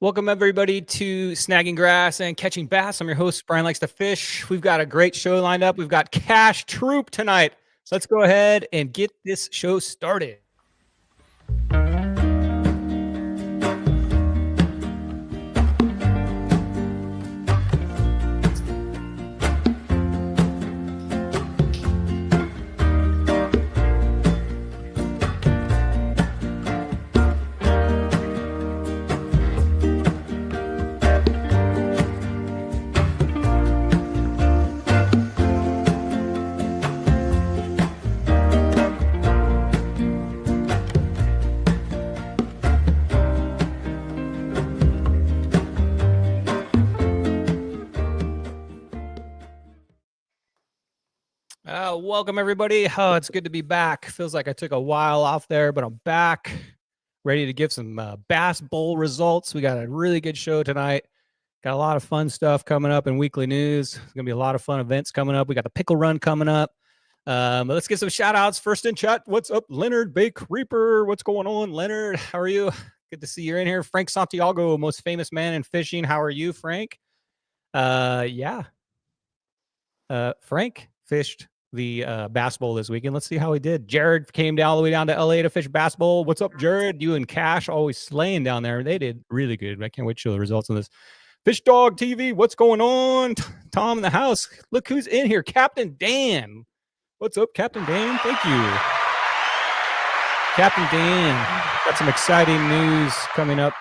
Welcome everybody to Snagging Grass and Catching Bass. I'm your host, Brian Likes to Fish. We've got a great show lined up. We've got Cash Troop tonight. So let's go ahead and get this show started. Welcome everybody. Oh, it's good to be back. Feels like I took a while off there, but I'm back, ready to give some Bass Bowl results. We got a really good show tonight. Got a lot of fun stuff coming up in weekly news. There's gonna be a lot of fun events coming up. We got the Pickle Run coming up. But let's get some shout outs first in chat. What's up, Leonard Bake Reaper? What's going on, Leonard? How are you? Good to see you're in here. Frank Santiago, most famous man in fishing. How are you, Frank? Frank fished the Bass Bowl this weekend. Let's see how he did. Jared came down all the way down to LA to fish Bass Bowl. What's up, Jared? You and Cash always slaying down there. They did really good. I can't wait to show the results on this. Fish Dog TV, what's going on? Tom in the house. Look who's in here. Captain Dan. What's up, Captain Dan? Thank you. Captain Dan. Got some exciting news coming up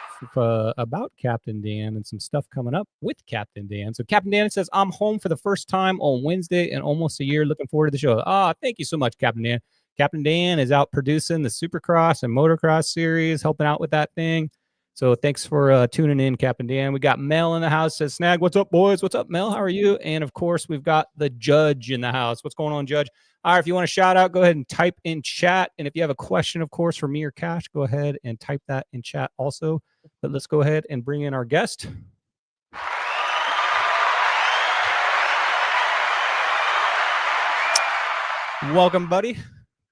about Captain Dan and some stuff coming up with Captain Dan. So Captain Dan says, I'm home for the first time on Wednesday in almost a year. Looking forward to the show. Thank you so much, Captain Dan. Captain Dan is out producing the Supercross and Motocross series, helping out with that thing. So thanks for tuning in, Captain Dan. We got Mel in the house. Says, Snag, what's up, boys? What's up, Mel? How are you? And, of course, we've got the Judge in the house. What's going on, Judge? All right, if you want to shout out, go ahead and type in chat. And if you have a question, of course, for me or Cash, go ahead and type that in chat also. But let's go ahead and bring in our guest. Welcome, buddy.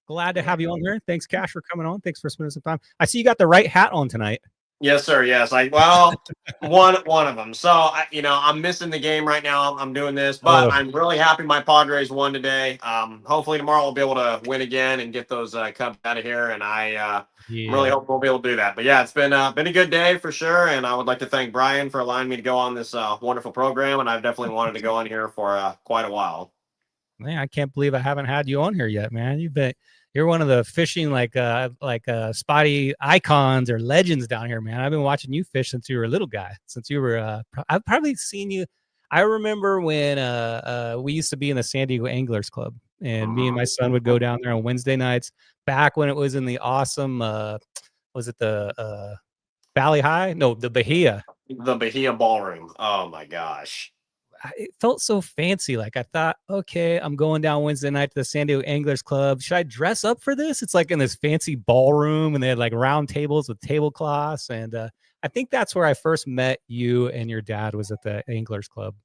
Glad to have you on here. Thanks, Cash, for coming on. Thanks for spending some time. I see you got the right hat on tonight. Yes, sir. Yes. one of them. So, I'm missing the game right now. I'm doing this, but I'm really happy my Padres won today. Hopefully tomorrow we'll be able to win again and get those Cubs out of here. And I'm really hoping we'll be able to do that. But yeah, it's been a good day for sure. And I would like to thank Brian for allowing me to go on this wonderful program. And I've definitely wanted to go on here for quite a while. Man, I can't believe I haven't had you on here yet, man. You're one of the fishing spotty icons or legends down here, man. I've been watching you fish since you were a little guy. Since you were, I've probably seen you. I remember when we used to be in the San Diego Anglers Club, and me and my son would go down there on Wednesday nights. Back when it was in the awesome, was it the Valley High? No, the Bahia. The Bahia Ballroom. Oh my gosh. It felt so fancy. Like I thought, okay, I'm going down Wednesday night to the San Diego Anglers Club. Should I dress up for this? It's like in this fancy ballroom, and they had like round tables with tablecloths. And I think that's where I first met you and your dad was at the Anglers Club.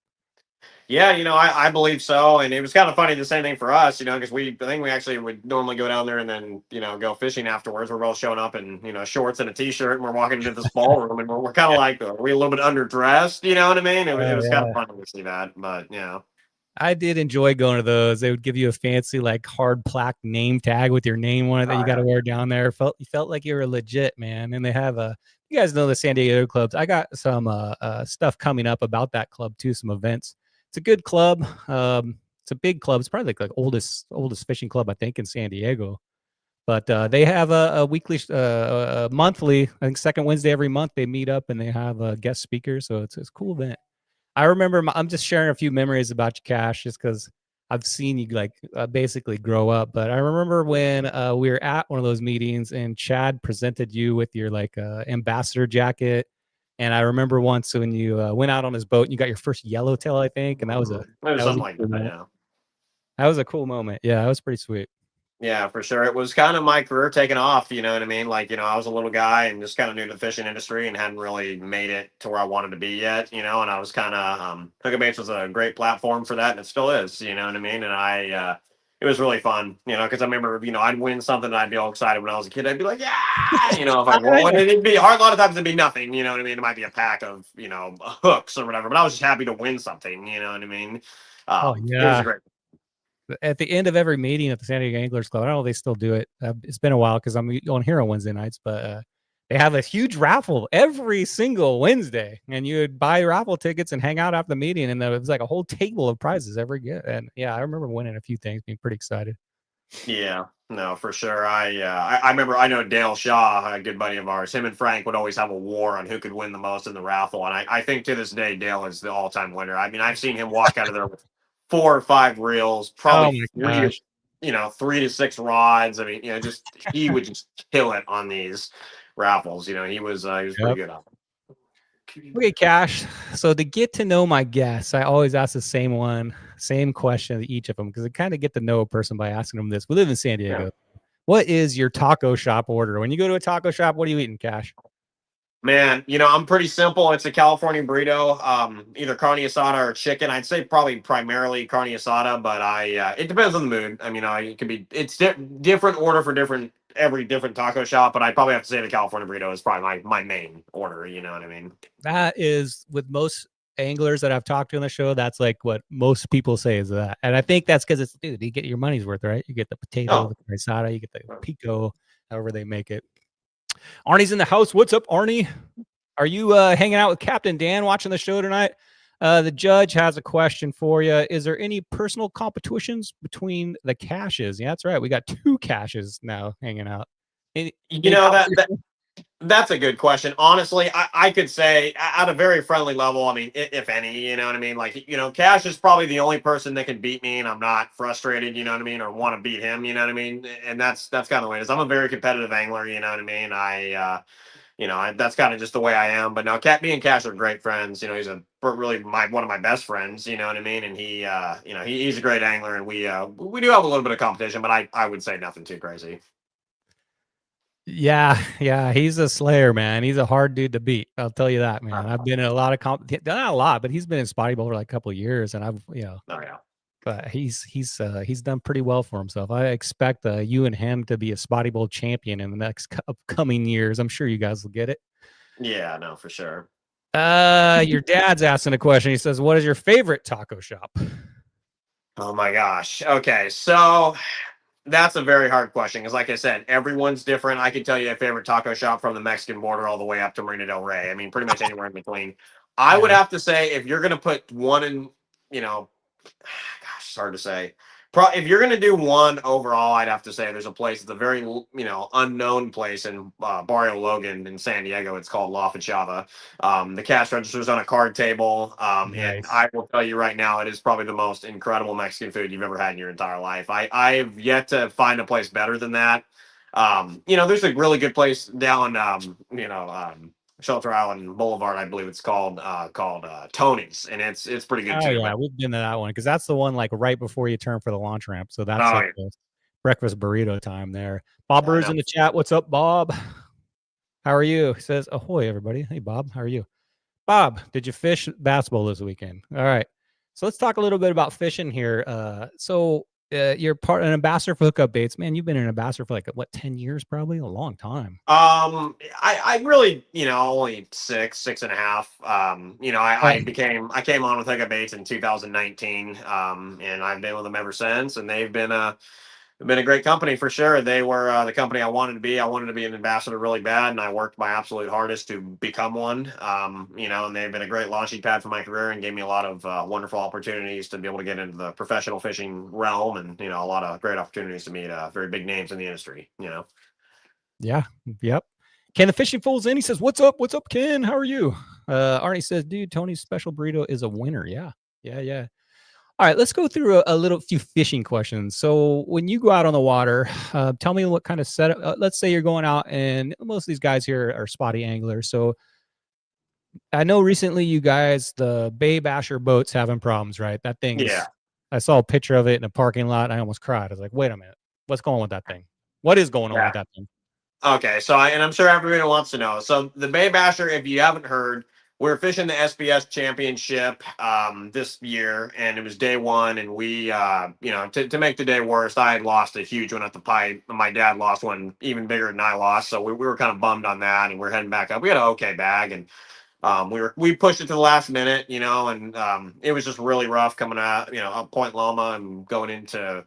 Yeah, I believe so. And it was kind of funny, the same thing for us, because I think we actually would normally go down there and then, go fishing afterwards. We're both showing up in, shorts and a t-shirt, and we're walking into this ballroom, and we're kind of like, are we a little bit underdressed? You know what I mean? It was kind of fun to see that, but yeah. I did enjoy going to those. They would give you a fancy, like hard plaque name tag with your name on it that you got to wear down there. You felt like you were legit, man. And they have you guys know the San Diego clubs. I got some stuff coming up about that club too, some events. It's a good club. It's a big club. It's probably like oldest fishing club, I think, in San Diego. But they have a weekly, monthly, I think second Wednesday every month, they meet up and they have guest speakers. So it's a cool event. I remember, I'm just sharing a few memories about you, Cash, just because I've seen you basically grow up. But I remember when we were at one of those meetings and Chad presented you with your ambassador jacket. And I remember once when you went out on his boat and you got your first yellowtail, I think. And that was something like that. Yeah. That was a cool moment. Yeah, that was pretty sweet. Yeah, for sure. It was kind of my career taking off, you know what I mean? I was a little guy and just kind of new to the fishing industry and hadn't really made it to where I wanted to be yet, and I was kind of, Hook and Baits was a great platform for that, and it still is, you know what I mean? And I it was really fun, because I remember, I'd win something and I'd be all excited when I was a kid. I'd be like, yeah, if I won, and it'd be hard. A lot of times it'd be nothing, you know what I mean? It might be a pack of, hooks or whatever, but I was just happy to win something, you know what I mean? Oh It was a yeah. great. At the end of every meeting at the San Diego Anglers Club, I don't know if they still do it. It's been a while because I'm on here on Wednesday nights, but they have a huge raffle every single Wednesday, and you would buy raffle tickets and hang out after the meeting, and there was like a whole table of prizes every get. And yeah, I remember winning a few things, being pretty excited. Yeah, no, for sure. I remember. I know Dale Shaw, a good buddy of ours. Him and Frank would always have a war on who could win the most in the raffle, and I think to this day Dale is the all-time winner. I mean, I've seen him walk out of there with 4 or 5 reels, Oh probably my three, gosh. 3 to 6 rods. I mean, just he would just kill it on these raffles. He was pretty Yep. good on. Okay, Cash. So to get to know my guests, I always ask the same question to each of them because I kind of get to know a person by asking them this. We live in San Yeah. Diego. What is your taco shop order? When you go to a taco shop, what are you eating, Cash? Man, I'm pretty simple. It's a California burrito, either carne asada or chicken. I'd say probably primarily carne asada, but it depends on the mood. I mean, it could be it's different order for every different taco shop, but I'd probably have to say the California burrito is probably my main order. You know what I mean? That is with most anglers that I've talked to on the show. That's like what most people say is that, and I think that's because it's dude, you get your money's worth, right? You get the potato, Oh, the risotto, you get the pico, however they make it. Arnie's in the house. What's up, Arnie? Are you hanging out with Captain Dan watching the show tonight? The judge has a question for you. Is there any personal competitions between the caches? Yeah, that's right. We got 2 caches now hanging out. Any that competition? That's a good question. Honestly, I could say at a very friendly level, I mean, if any, you know what I mean? Like, Cash is probably the only person that can beat me and I'm not frustrated, you know what I mean? Or want to beat him, you know what I mean? And that's kind of the way it is. I'm a very competitive angler, you know what I mean? That's kind of just the way I am. But no, me and Cash are great friends. He's really one of my best friends, you know what I mean? And he's a great angler and we do have a little bit of competition, but I would say nothing too crazy. Yeah, he's a slayer, man. He's a hard dude to beat. I'll tell you that, man. I've been in a lot of not a lot, but he's been in Spotty Bowl for like a couple of years, and Oh yeah. but he's done pretty well for himself. I expect you and him to be a Spotty Bowl champion in the next upcoming years. I'm sure you guys will get it. Yeah, no, for sure. Your dad's asking a question. He says, "What is your favorite taco shop?" Oh my gosh. Okay, so that's a very hard question because, like I said, everyone's different. I can tell you a favorite taco shop from the Mexican border all the way up to Marina Del Rey. I mean, pretty much anywhere in between. I would Yeah. have to say if you're going to put one in, you know, gosh, it's hard to say. If you're going to do one overall, I'd have to say there's a place. It's a very unknown place in Barrio Logan in San Diego. It's called La Fachada. The cash register's on a card table, and Nice. I will tell you right now, it is probably the most incredible Mexican food you've ever had in your entire life. I've yet to find a place better than that. There's a really good place down, Shelter Island Boulevard, I believe it's called Tony's, and it's pretty good Oh too. yeah, But we've been to that one because that's the one like right before you turn for the launch ramp. So that's oh like yeah, the breakfast burrito time there. Bob I Brews know. in the chat. What's up, Bob? How are you? He says, "Ahoy, everybody." Hey, Bob. How are you? Bob, did you fish basketball this weekend? All right. So let's talk a little bit about fishing here. You're an ambassador for hookup baits. Man, you've been an ambassador for like what, 10 years, probably? A long time. I really, only 6.5. Oh, I came on with Hookup Baits in 2019, and I've been with them ever since, and they've been a great company for sure. They were the company I wanted to be. I wanted to be an ambassador really bad, and I worked my absolute hardest to become one. And they've been a great launching pad for my career and gave me a lot of wonderful opportunities to be able to get into the professional fishing realm, and a lot of great opportunities to meet very big names in the industry. yeah. Yep. Ken the Fishing Fool's in. He says, "What's up? What's up, Ken? How are you?" Arnie says, "Dude, Tony's special burrito is a winner." Yeah. Yeah. Yeah. All right, let's go through a little few fishing questions. So, when you go out on the water, tell me what kind of setup. Let's say you're going out, and most of these guys here are spotty anglers. So, I know recently you guys, the Bay Basher boats having problems, right? That Yeah. thing's. I saw a picture of it in a parking lot. I almost cried. I was like, "Wait a minute, what's going on with that thing? What is going on with Yeah. that thing?" Okay, so and I'm sure everyone wants to know. So the Bay Basher, if you haven't heard, we were fishing the SBS championship this year, and it was day one. And we, to make the day worse, I had lost a huge one at the pipe. My dad lost one even bigger than I lost, so we were kind of bummed on that. And we're heading back up. We had an okay bag, and we pushed it to the last minute, and it was just really rough coming out, up Point Loma and going into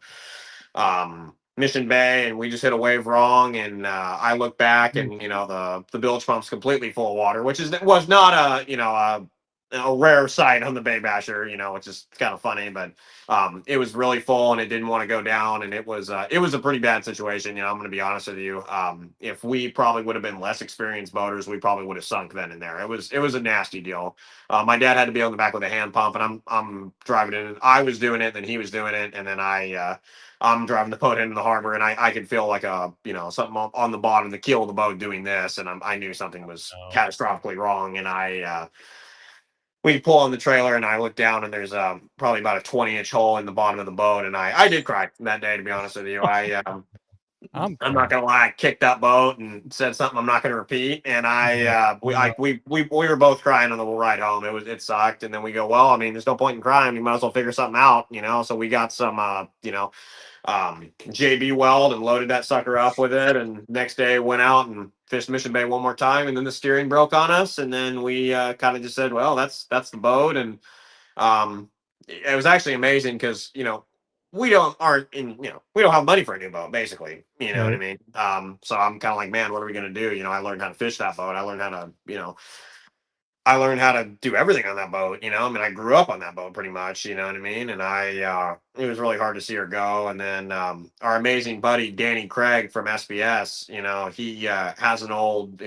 Mission Bay, and we just hit a wave wrong. And I look back, and the bilge pump's completely full of water, which was not a rare sight on the Bay Basher, which is kind of funny, but it was really full and it didn't want to go down, and it was a pretty bad situation. I'm going to be honest with you. If we probably would have been less experienced boaters, we probably would have sunk then and there. It was a nasty deal. My dad had to be on the back with a hand pump, and I'm driving it. I was doing it, then he was doing it, and then I'm driving the boat into the harbor, and I could feel like something on the bottom, the keel of the boat doing this, and I knew something was catastrophically wrong, and we pull on the trailer, and I look down, and there's probably about a 20-inch hole in the bottom of the boat, and I did cry that day, to be honest with you. I'm not gonna lie, I kicked that boat and said something I'm not gonna repeat, and we were both crying on the ride home. It sucked, and then we go, well, I mean, there's no point in crying. You might as well figure something out, So we got some, JB weld and loaded that sucker up with it, and next day went out and fished Mission Bay one more time, and then the steering broke on us, and then we kind of just said, well, that's the boat. And it was actually amazing because we don't have money for a new boat, basically, you know what I mean. So I'm kind of like, man, what are we going to do? I learned how to fish that boat. I learned how to do everything on that boat. I mean, I grew up on that boat pretty much, you know what I mean? And it was really hard to see her go. And then our amazing buddy, Danny Craig from SBS, he has it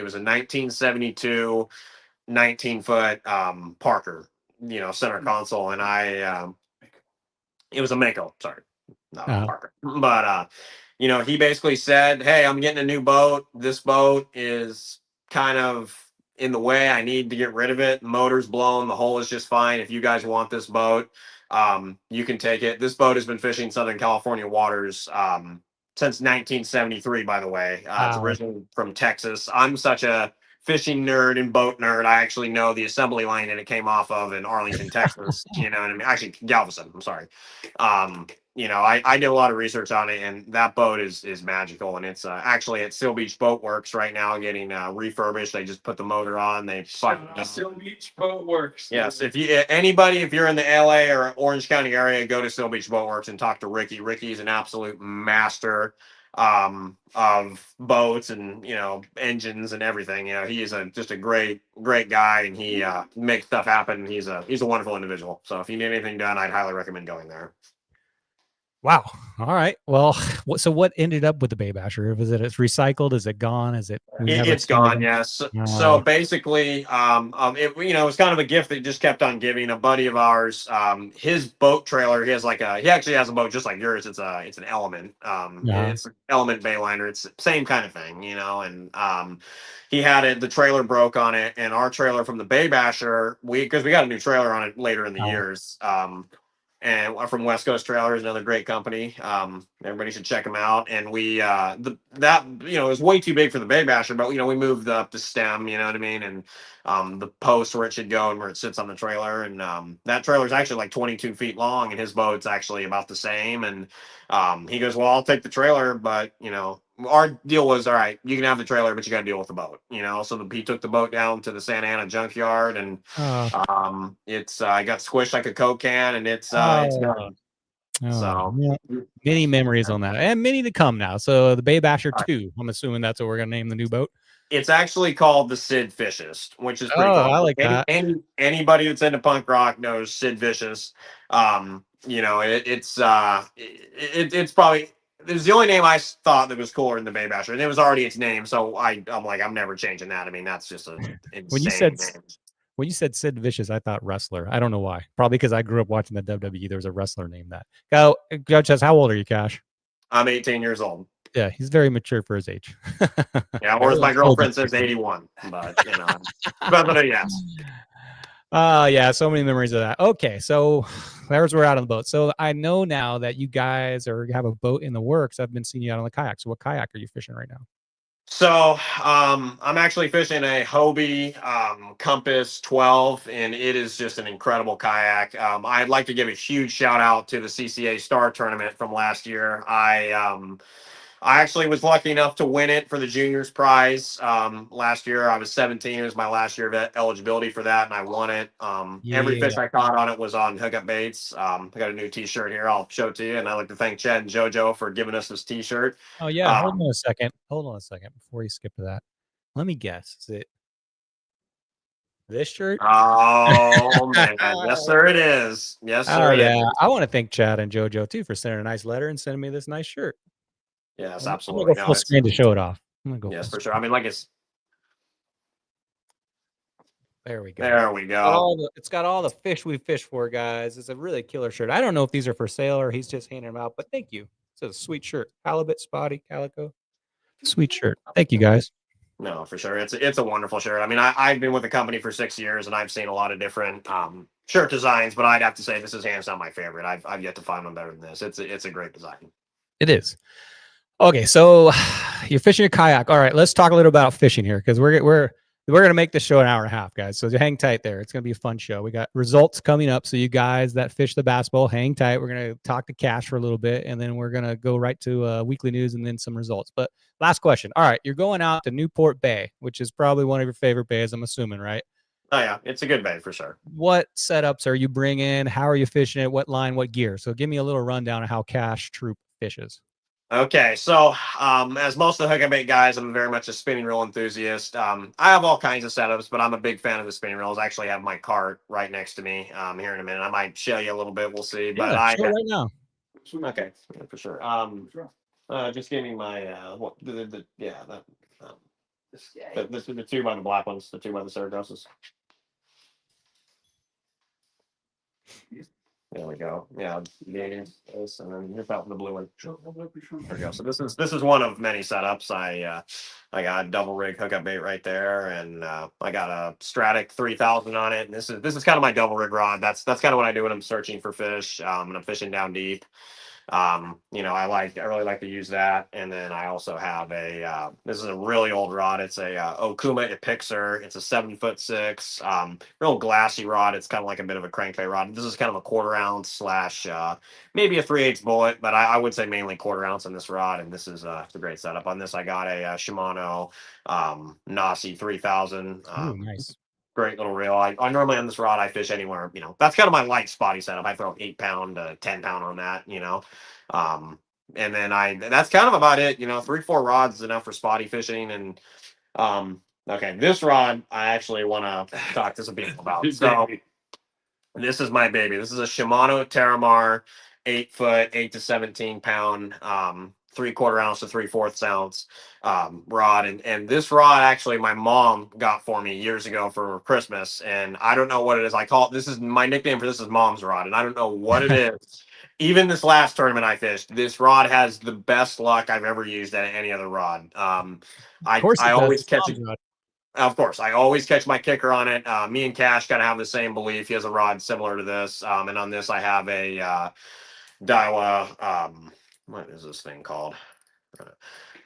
was a 1972 19-foot Parker, center console. And it was a Mako, sorry, not a Parker. But, he basically said, hey, I'm getting a new boat. This boat is kind of in the way. I need to get rid of it. The motor's blown. The hull is just fine. If you guys want this boat, you can take it. This boat has been fishing Southern California waters since 1973, by the way. It's originally from Texas. I'm such a fishing nerd and boat nerd. I actually know the assembly line that it came off of in Arlington, Texas. You know what I mean? Actually, Galveston. I'm sorry. I did a lot of research on it, and that boat is magical, and it's actually at Seal Beach Boat Works right now getting refurbished. They just put the motor on. Seal Beach Boat Works. Yes, if you're in the LA or Orange County area, go to Seal Beach Boat Works and talk to Ricky. Ricky's an absolute master of boats and engines and everything. He is just a great guy, and he makes stuff happen. He's a wonderful individual. So if you need anything done, I'd highly recommend going there. Wow. All right. Well, so what ended up with the Bay Basher? It's recycled? Is it gone? It's gone? Yes. So basically, it was kind of a gift that just kept on giving. A buddy of ours, his boat trailer, he actually has a boat just like yours. It's an Element. It's an Element Bayliner. It's the same kind of thing, and he had it. The trailer broke on it, and our trailer from the Bay Basher, because we got a new trailer on it later in the years. And from West Coast Trailers, another great company. Everybody should check them out. And we it was way too big for the Bay Basher, but we moved up the stem, you know what I mean, and the post where it should go and where it sits on the trailer. And that trailer is actually like 22 feet long, and his boat's actually about the same. And he goes, well, I'll take the trailer, but our deal was, all right, you can have the trailer, but you got to deal with the boat, So he took the boat down to the Santa Ana junkyard, and it's I got squished like a Coke can, and it's gone. So many memories on that, and many to come now. So the Bay Basher 2, I'm assuming that's what we're gonna name the new boat. It's actually called the Sid Vicious, which is pretty cool. I like that. Anybody that's into punk rock knows Sid Vicious. It's probably. It was the only name I thought that was cooler than the Bay Basher, and it was already its name. So I'm like, I'm never changing that. I mean, that's just an insane name. When you said Sid Vicious, I thought wrestler. I don't know why. Probably because I grew up watching the WWE. There was a wrestler named that. Judge says, how old are you, Cash? I'm 18 years old. Yeah, he's very mature for his age. Yeah, or as my girlfriend says, 81. But but yes. Yeah, so many memories of that. Okay, so we're out on the boat. So I know now that you guys have a boat in the works. I've been seeing you out on the kayak. So what kayak are you fishing right now? So I'm actually fishing a Hobie Compass 12, and it is just an incredible kayak. I'd like to give a huge shout out to the CCA Star Tournament from last year. I actually was lucky enough to win it for the juniors prize last year. I was 17. It was my last year of eligibility for that, and I won it. Every fish Yeah. I caught on it was on hookup baits. I got a new T-shirt here. I'll show it to you, and I'd like to thank Chad and JoJo for giving us this T-shirt. Oh yeah. Hold on a second. Hold on a second before you skip to that. Let me guess. Is it this shirt? Oh man, yes sir, it is. Yes Oh sir, it yeah. is. I want to thank Chad and JoJo too for sending a nice letter and sending me this nice shirt. Yes, I'm gonna absolutely. go No, full it's screen to show it off. I'm gonna go yes full for sure. screen. I mean, like it's There we go. there we go. It's got all the fish we fish for, guys. It's a really killer shirt. I don't know if these are for sale or he's just handing them out, but thank you. It's a sweet shirt. Halibut, spotty, calico. Sweet shirt. Thank you, guys. No, for sure. It's a wonderful shirt. I mean, I've been with the company for 6 years, and I've seen a lot of different shirt designs, but I'd have to say this is hands down my favorite. I've yet to find one better than this. It's a great design. It is. Okay, so you're fishing a kayak. All right, let's talk a little about fishing here because we're gonna make this show an hour and a half, guys. So hang tight there. It's gonna be a fun show. We got results coming up, so you guys that fish the bass bowl, hang tight. We're gonna talk to Cash for a little bit, and then we're gonna go right to weekly news and then some results. But last question. All right, you're going out to Newport Bay, which is probably one of your favorite bays, I'm assuming, right? Oh yeah, it's a good bait for sure. What setups are you bringing? How are you fishing it? What line? What gear? So give me a little rundown of how Cash Troop fishes. Okay, so as most of the hook and bait guys, I'm very much a spinning reel enthusiast. I have all kinds of setups, but I'm a big fan of the spinning reels. I actually have my cart right next to me here in a minute. I might show you a little bit. We'll see. But Yeah, show it right now. okay, yeah, for sure. Just give me my what yeah that the two by the black ones, the two by the Saragosas. There we go. Yeah, this, and then here's out the blue one. There we go. So this is one of many setups. I got a double rig hookup bait right there, and I got a Stratic 3000 on it. And this is kind of my double rig rod. That's kind of what I do when I'm searching for fish. And I'm fishing down deep. I really like to use that. And then I also have this is a really old rod. It's a Okuma Epixer. It's a 7'6", real glassy rod. It's kind of like a bit of a crankbait rod. This is kind of a 1/4 ounce slash maybe a 3/8 bullet, but I would say mainly 1/4 ounce on this rod. And this is it's a great setup. On this, I got a Shimano Nasi 3000. Ooh, nice. Great little reel. I normally on this rod I fish anywhere, that's kind of my light spotty setup. I throw 8 pound to 10 pound on that, and then that's kind of about it, 3-4 rods is enough for spotty fishing. And okay, this rod I actually want to talk to some people about. So this is my baby. This is a Shimano Terramar 8 foot, 8 to 17 pound, 3/4 ounce to 3/4 ounce rod. And this rod actually my mom got for me years ago for Christmas. And I don't know what it is. This is my nickname for this is Mom's Rod. And I don't know what it is. Even this last tournament I fished, this rod has the best luck I've ever used at any other rod. I always catch it. Of course, I always catch my kicker on it. Me and Cash kind of have the same belief. He has a rod similar to this, and on this I have a Daiwa. What is this thing called?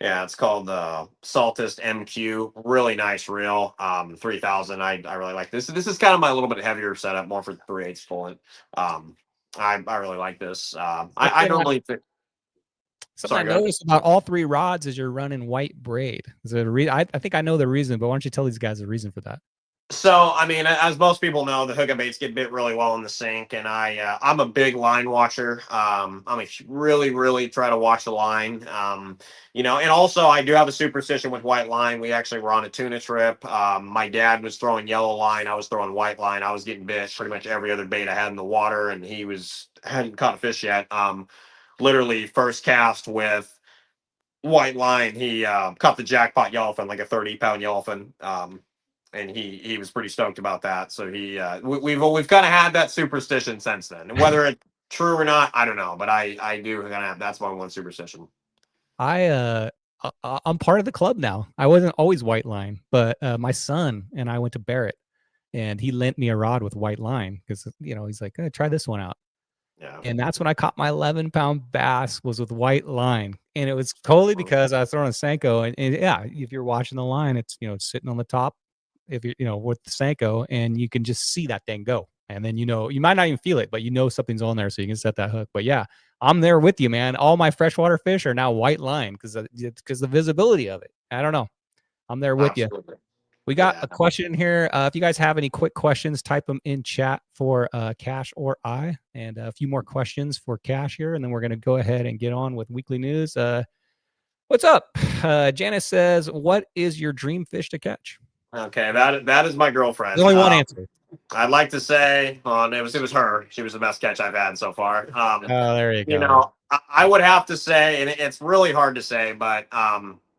Yeah, it's called the Saltist MQ. Really nice reel. 3000. I really like this. This is kind of my little bit heavier setup, more for 3/8 bullet. I really like this. I normally. Something I noticed about all three rods is you're running white braid. Is there a reason? I think I know the reason, but why don't you tell these guys the reason for that? So, I mean, as most people know, the hookup baits get bit really well in the sink, and I'm a big line watcher. Really, really try to watch the line. And also I do have a superstition with white line. We actually were on a tuna trip. My dad was throwing yellow line. I was throwing white line. I was getting bit pretty much every other bait I had in the water, and he hadn't caught a fish yet. Literally first cast with white line, he caught the jackpot yellowfin, like a 30-pound yellowfin. And he was pretty stoked about that. So we've kind of had that superstition since then. And whether it's true or not, I don't know. But I do kind of have that's my one superstition. I'm part of the club now. I wasn't always white line, but my son and I went to Barrett, and he lent me a rod with white line because he's like, try this one out. Yeah. And that's when I caught my 11-pound bass was with white line. And it was totally because I was throwing a Senko, and yeah, if you're watching the line, it's it's sitting on the top, if you're with the Senko, and you can just see that thing go, and then you might not even feel it, but something's on there, so you can set that hook. But yeah, I'm there with you, man. All my freshwater fish are now white line because the visibility of it. I don't know. I'm there with you. We got a question here. If you guys have any quick questions, type them in chat for Cash or I, and a few more questions for Cash here, and then we're going to go ahead and get on with weekly news. What's up? Janice says, "What is your dream fish to catch?" Okay, that is my girlfriend. There's only one answer. I'd like to say, it was her. She was the best catch I've had so far. Oh, there you go. I would have to say, and it's really hard to say, but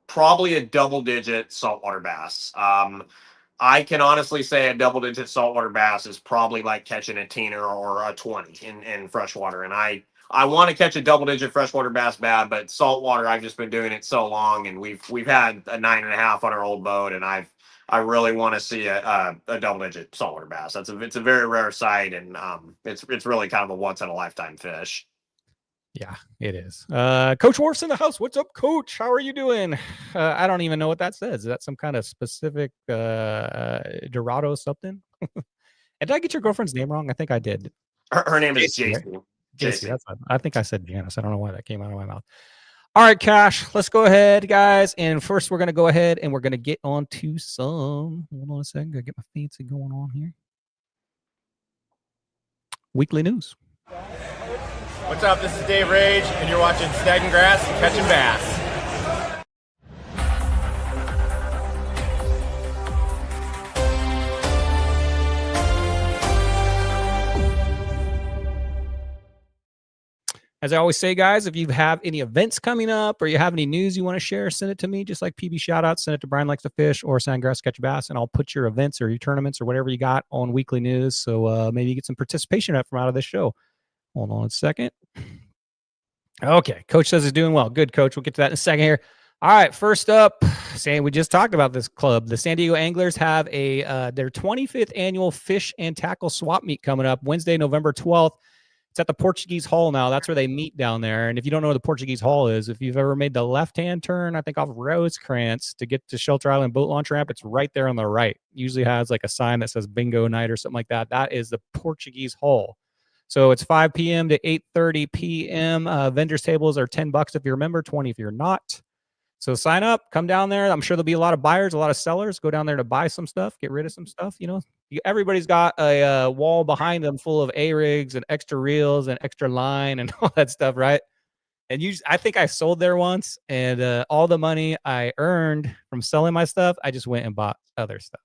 probably a double-digit saltwater bass. I can honestly say a double-digit saltwater bass is probably like catching a teener or a 20 in freshwater. And I want to catch a double-digit freshwater bass bad, but saltwater, I've just been doing it so long, and we've had a 9.5 on our old boat, and I really want to see a double-digit saltwater bass. It's a very rare sight, and it's really kind of a once-in-a-lifetime fish. Yeah, it is. Coach Worf's in the house. What's up, Coach? How are you doing? I don't even know what that says. Is that some kind of specific Dorado something? And did I get your girlfriend's name wrong? I think I did. Her name is JC. JC. JC. I think I said Janice. I don't know why that came out of my mouth. All right, Cash. Let's go ahead, guys. And first, we're going to go ahead and we're going to get on to some. Hold on a second. Gotta get my fancy going on here. Weekly news. What's up? This is Dave Rage, and you're watching Snagging Grass and Catching Bass. As I always say, guys, if you have any events coming up or you have any news you want to share, send it to me. Just like PB Shoutouts, send it to Brian Likes to Fish or Sandgrass Catch Bass, and I'll put your events or your tournaments or whatever you got on weekly news. So maybe you get some participation from out of this show. Hold on a second. Okay, Coach says he's doing well. Good, Coach. We'll get to that in a second here. All right, first up, saying we just talked about this club. The San Diego Anglers have their 25th annual Fish and Tackle Swap Meet coming up Wednesday, November 12th. It's at the Portuguese Hall now. That's where they meet down there. And if you don't know what the Portuguese Hall is, if you've ever made the left-hand turn, I think off Rosecrans to get to Shelter Island Boat Launch Ramp, it's right there on the right. Usually has like a sign that says bingo night or something like that. That is the Portuguese Hall. So it's 5 p.m. to 8:30 p.m. Vendors tables are $10 if you're a member, 20 if you're not. So sign up, come down there. I'm sure there'll be a lot of buyers, a lot of sellers. Go down there to buy some stuff, get rid of some stuff. Everybody's got a wall behind them full of A-rigs and extra reels and extra line and all that stuff, right? And I think I sold there once, and all the money I earned from selling my stuff, I just went and bought other stuff.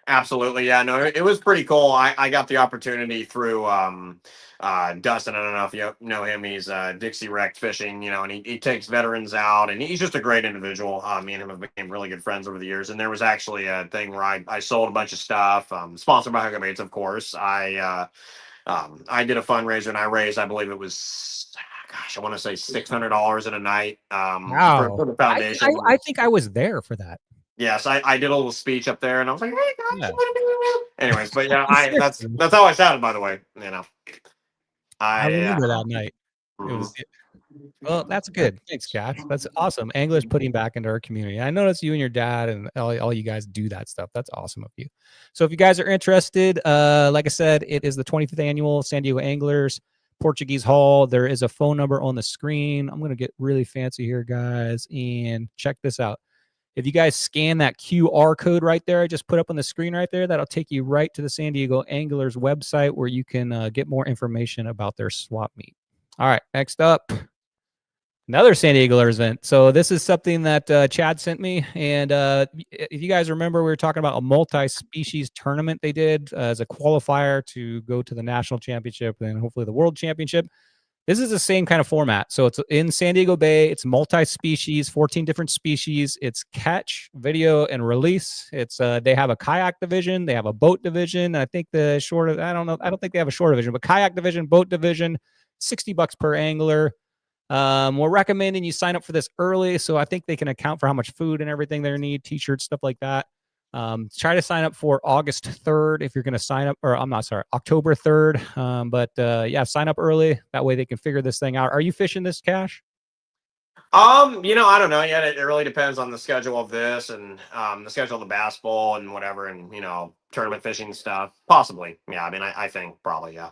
Absolutely. Yeah, no, it was pretty cool. I got the opportunity through Dustin. I don't know if you know him. He's Dixie Wrecked Fishing, and he takes veterans out, and he's just a great individual. Me and him have become really good friends over the years. And there was actually a thing where I sold a bunch of stuff, sponsored by Hookup Baits, of course. I did a fundraiser, and I raised, I believe it was, I want to say $600 in a night Wow. for the foundation. I think I was there for that. Yes, I did a little speech up there, and I was like, "Hey guys, anyways." But yeah, that's how I sounded, by the way. I remember that night. It was well. That's good. Thanks, Cash. That's awesome. Anglers putting back into our community. I noticed you and your dad and all you guys do that stuff. That's awesome of you. So if you guys are interested, like I said, it is the 25th annual San Diego Anglers Portuguese Hall. There is a phone number on the screen. I'm gonna get really fancy here, guys, and check this out. If you guys scan that QR code right there, I just put up on the screen right there, that'll take you right to the San Diego Anglers website where you can get more information about their swap meet. All right, next up, another San Diego Anglers event. So this is something that Chad sent me. And if you guys remember, we were talking about a multi-species tournament they did as a qualifier to go to the national championship and hopefully the world championship. This is the same kind of format. So it's in San Diego Bay. It's multi-species, 14 different species. It's catch, video, and release. It's they have a kayak division. They have a boat division. I think I don't think they have a shore division, but kayak division, boat division, $60 per angler. We're recommending you sign up for this early. So I think they can account for how much food and everything they need, t-shirts, stuff like that. Try to sign up for August 3rd if you're going to sign up, or October 3rd. But sign up early. That way they can figure this thing out. Are you fishing this, Cash? I don't know yet. It really depends on the schedule of this and the schedule of the bass bowl and whatever, and tournament fishing stuff. Possibly, yeah. I mean, I think probably, yeah.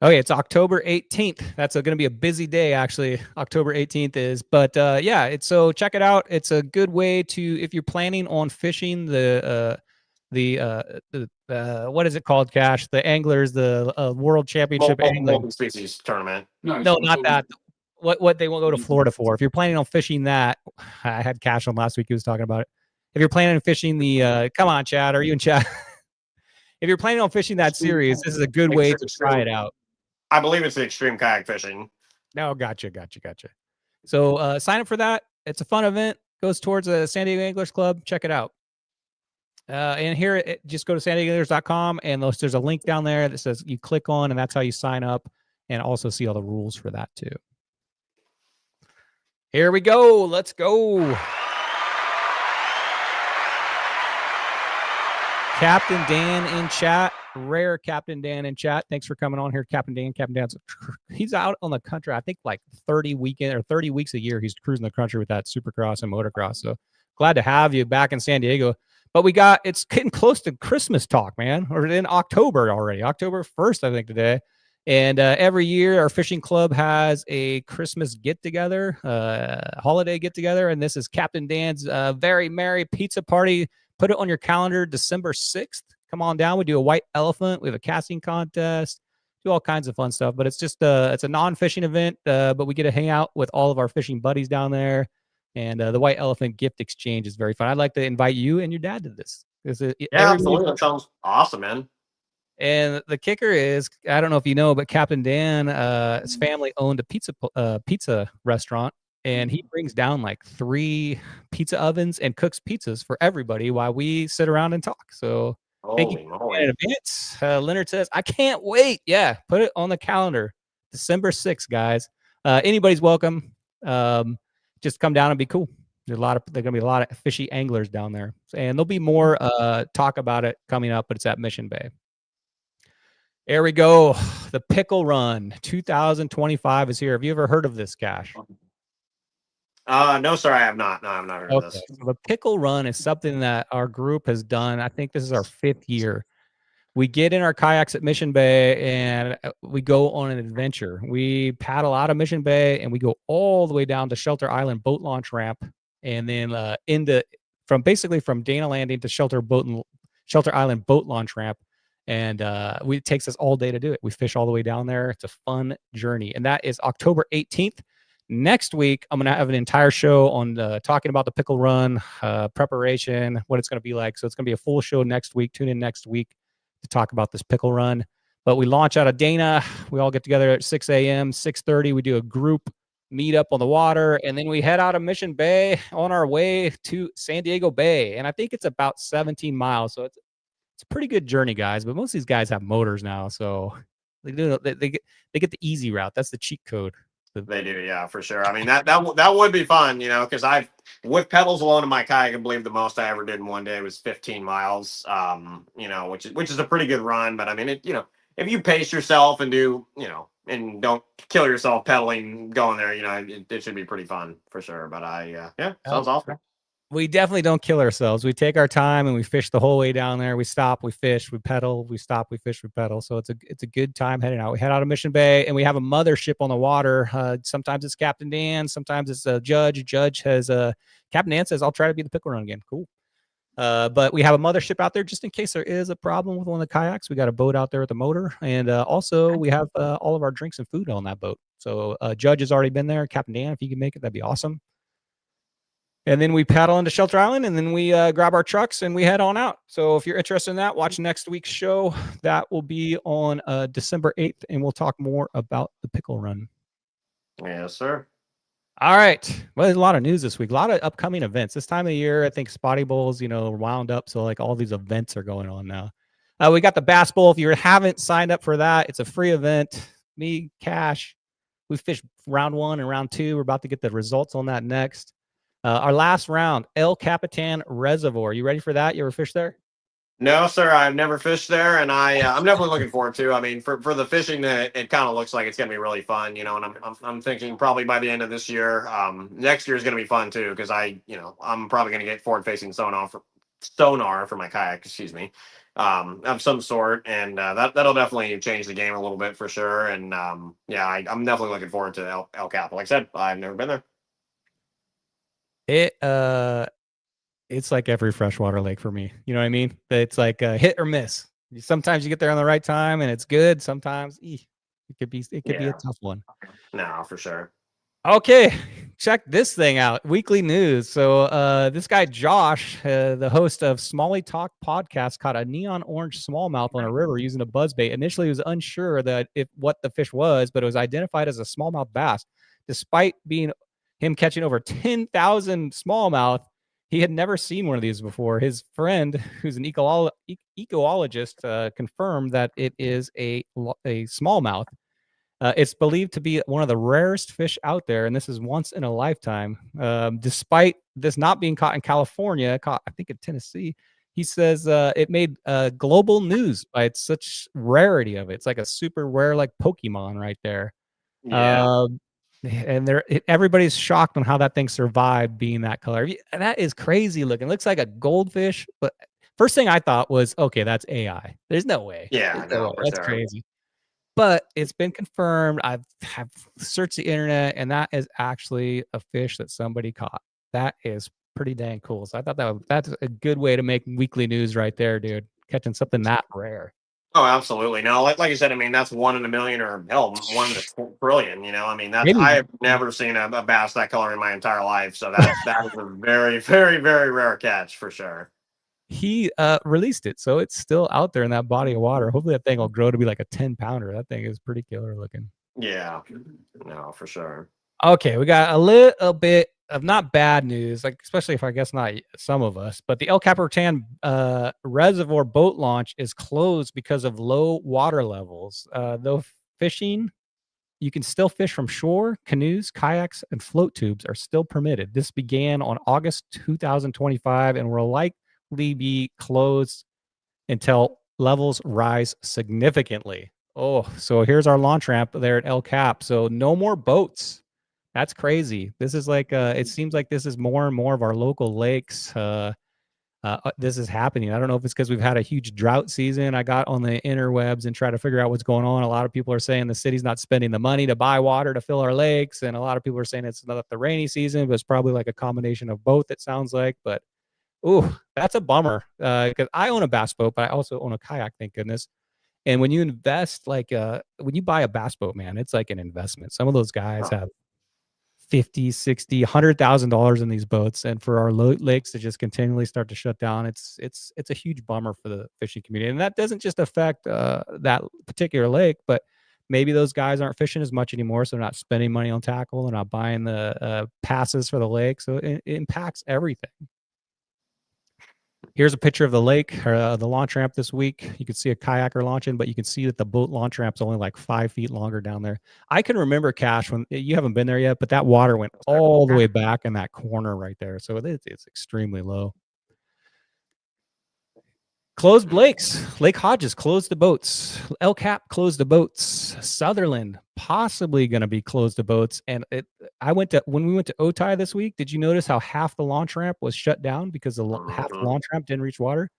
Okay, it's October 18th. That's going to be a busy day, actually. October 18th is, but yeah, so check it out. It's a good way to, if you're planning on fishing the what is it called, Cash? The anglers, the World Championship angling. Multi-species tournament. No, not that. What they won't go to Florida for. If you're planning on fishing that, I had Cash on last week. He was talking about it. If you're planning on fishing the, come on, Chad, are you in chat? If you're planning on fishing that series, this is a good way to try it out. I believe it's the extreme kayak fishing. No, gotcha. So sign up for that. It's a fun event. Goes towards the San Diego Anglers Club. Check it out. And here, just go to sandiegoanglers.com, and there's a link down there that says you click on, and that's how you sign up, and also see all the rules for that too. Here we go. Let's go. Captain Dan in chat. Rare Captain Dan in chat. Thanks for coming on here, Captain Dan. Captain Dan's he's out on the country. I think like 30 weeks a year. He's cruising the country with that Supercross and motocross. So glad to have you back in San Diego. But it's getting close to Christmas talk, man. Or in October already. October 1st, I think, today. And every year our fishing club has a Christmas get-together, holiday get-together. And this is Captain Dan's very merry pizza party. Put it on your calendar, December 6th. Come on down. We do a white elephant. We have a casting contest. Do all kinds of fun stuff. But it's just it's a non-fishing event, but we get to hang out with all of our fishing buddies down there. And the white elephant gift exchange is very fun. I'd like to invite you and your dad to this. Absolutely. That sounds awesome, man. And the kicker is, I don't know if you know, but Captain Dan, his family owned a pizza restaurant. And he brings down like 3 pizza ovens and cooks pizzas for everybody while we sit around and talk. So thank you in advance. Leonard says, I can't wait. Yeah, put it on the calendar. December 6th, guys. Anybody's welcome. Just come down and be cool. There's going to be a lot of fishy anglers down there. And there'll be more talk about it coming up, but it's at Mission Bay. There we go. The Pickle Run 2025 is here. Have you ever heard of this, Cash? No, sir, I have not. No, I've not heard of this. So the Pickle Run is something that our group has done. I think this is our 5th year. We get in our kayaks at Mission Bay and we go on an adventure. We paddle out of Mission Bay and we go all the way down to Shelter Island boat launch ramp, and then from Dana Landing to Shelter Island boat launch ramp. And it takes us all day to do it. We fish all the way down there. It's a fun journey. And that is October 18th. Next week, I'm going to have an entire show on talking about the Pickle Run, preparation, what it's going to be like. So it's going to be a full show next week. Tune in next week to talk about this Pickle Run. But we launch out of Dana. We all get together at 6 a.m., 6:30. We do a group meet up on the water. And then we head out of Mission Bay on our way to San Diego Bay. And I think it's about 17 miles. So it's a pretty good journey, guys. But most of these guys have motors now. So they get the easy route. That's the cheat code. They do, yeah, for sure. I mean, that would be fun, because with pedals alone in my kayak, I believe the most I ever did in one day was 15 miles, which is a pretty good run. But I mean, if you pace yourself and do, and don't kill yourself pedaling going there, it should be pretty fun for sure. But sounds awesome. We definitely don't kill ourselves. We take our time and we fish the whole way down there. We stop, we fish, we pedal, we stop, we fish, we pedal. So it's a good time heading out. We head out of Mission Bay and we have a mothership on the water. Sometimes it's Captain Dan, sometimes it's a Judge. Judge has Captain Dan says, I'll try to be the Pickle Run again. Cool. But we have a mothership out there just in case there is a problem with one of the kayaks. We got a boat out there with the motor. And also we have all of our drinks and food on that boat. So Judge has already been there. Captain Dan, if you can make it, that'd be awesome. And then we paddle into Shelter Island, and then we grab our trucks and we head on out. So if you're interested in that, watch next week's show. That will be on December 8th, and we'll talk more about the Pickle Run. Yes, sir. All right. Well, there's a lot of news this week. A lot of upcoming events. This time of year, I think Spotty Bowls, wound up. So like all these events are going on now. We got the Bass Bowl. If you haven't signed up for that, it's a free event. Me, Cash. We fished round 1 and round 2. We're about to get the results on that next. Our last round, El Capitan Reservoir. You ready for that? You ever fished there? No, sir. I've never fished there, and I'm definitely looking forward to. I mean, for the fishing, it kind of looks like it's gonna be really fun, you know. And I'm thinking probably by the end of this year, next year is gonna be fun too, because I'm probably gonna get forward facing sonar for my kayak, excuse me, of some sort, and that'll definitely change the game a little bit for sure. And yeah, I'm definitely looking forward to El Cap. Like I said, I've never been there. It's like every freshwater lake for me. You know what I mean? It's like a hit or miss. Sometimes you get there on the right time and it's good. Sometimes it could be a Yeah, tough one. no, for sure. Okay, check this thing out. Weekly news. So this guy Josh, the host of Smalley Talk podcast, caught a neon orange smallmouth on a river using a buzzbait. Initially, he was unsure that what the fish was, but it was identified as a smallmouth bass. Despite being him catching over 10,000 smallmouth, he had never seen one of these before. His friend, who's an ecologist, confirmed that it is a smallmouth. It's believed to be one of the rarest fish out there, and this is once in a lifetime. Despite this not being caught in California, caught I think in Tennessee, he says it made global news by its such rarity of it. It's like a super rare, like Pokemon right there. Yeah. And everybody's shocked on how that thing survived being that color. And that is crazy looking. It looks like a goldfish, but first thing I thought was, okay, that's AI. There's no way. Yeah, no, for That's sure. crazy. But it's been confirmed. Have searched the internet, and that is actually a fish that somebody caught. That is pretty dang cool. So I thought that's a good way to make weekly news right there, dude. Catching something that rare. Oh, absolutely. No, like you said, I mean, that's 1 in a million, or hell, 1 in a trillion. You know, I mean, Maybe I have never seen a bass that color in my entire life. So that is a very, very, very rare catch for sure. He released it, so it's still out there in that body of water. Hopefully, that thing will grow to be like a 10-pounder. That thing is pretty killer looking. Yeah, no, for sure. Okay, we got a little bit of not bad news, like especially if I guess not some of us, but the El Capitan Reservoir boat launch is closed because of low water levels. Though fishing, you can still fish from shore. Canoes, kayaks, and float tubes are still permitted. This began on August 2025 and will likely be closed until levels rise significantly. Oh, so here's our launch ramp there at El Cap. So no more boats. That's crazy. This is like it seems like this is more and more of our local lakes. This is happening. I don't know if it's because we've had a huge drought season. I got on the interwebs and try to figure out what's going on. A lot of people are saying the city's not spending the money to buy water to fill our lakes, and a lot of people are saying it's not the rainy season, but it's probably like a combination of both. It sounds like, but ooh, that's a bummer because I own a bass boat, but I also own a kayak. Thank goodness. And when you invest, like when you buy a bass boat, man, it's like an investment. Some of those guys have 50, 60, $100,000 in these boats, and for our lakes to just continually start to shut down, it's a huge bummer for the fishing community. And that doesn't just affect that particular lake, but maybe those guys aren't fishing as much anymore, so they're not spending money on tackle, they're not buying the passes for the lake, so it impacts everything. Here's a picture of the lake, or the launch ramp this week. You can see a kayaker launching, but you can see that the boat launch ramp's only like 5 feet longer down there. I can remember, Cash, when you haven't been there yet, but that water went all the way back in that corner right there. So it's extremely low. Closed lakes. Lake Hodges closed the boats. El Cap closed the boats. Sutherland possibly going to be closed the boats. And when we went to Otay this week, did you notice how half the launch ramp was shut down because half the launch ramp didn't reach water?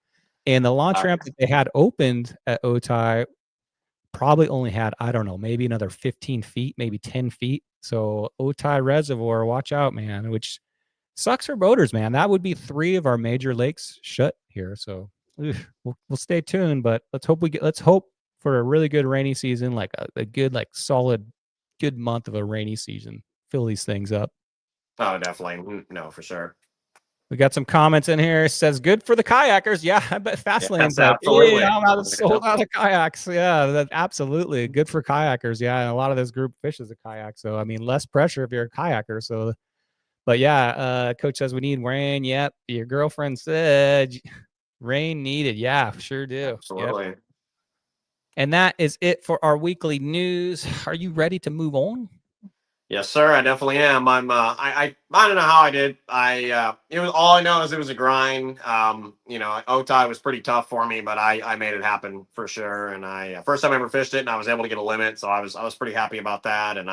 And the launch ramp that they had opened at Otay probably only had, I don't know, maybe another 15 feet, maybe 10 feet. So Otay Reservoir, watch out, man, which sucks for boaters, man. That would be 3 of our major lakes shut here. So we'll stay tuned, but let's hope for a really good rainy season, like a good, like solid, good month of a rainy season. Fill these things up. Oh, definitely. No, for sure. We got some comments in here. It says good for the kayakers. Yeah, I bet Fastlane's like, absolutely. I'm sold out of kayaks. Yeah, absolutely good for kayakers. Yeah, and a lot of this group fishes a kayak, so I mean, less pressure if you're a kayaker. So, but yeah, coach says we need rain. Yep, your girlfriend said rain needed. Yeah, sure do. Absolutely. Yep. And that is it for our weekly news. Are you ready to move on? Yes, sir. I definitely am. I don't know how I did. It was all I know is it was a grind. Oti was pretty tough for me, but I made it happen for sure. And first time I ever fished it, and I was able to get a limit, so I was pretty happy about that. And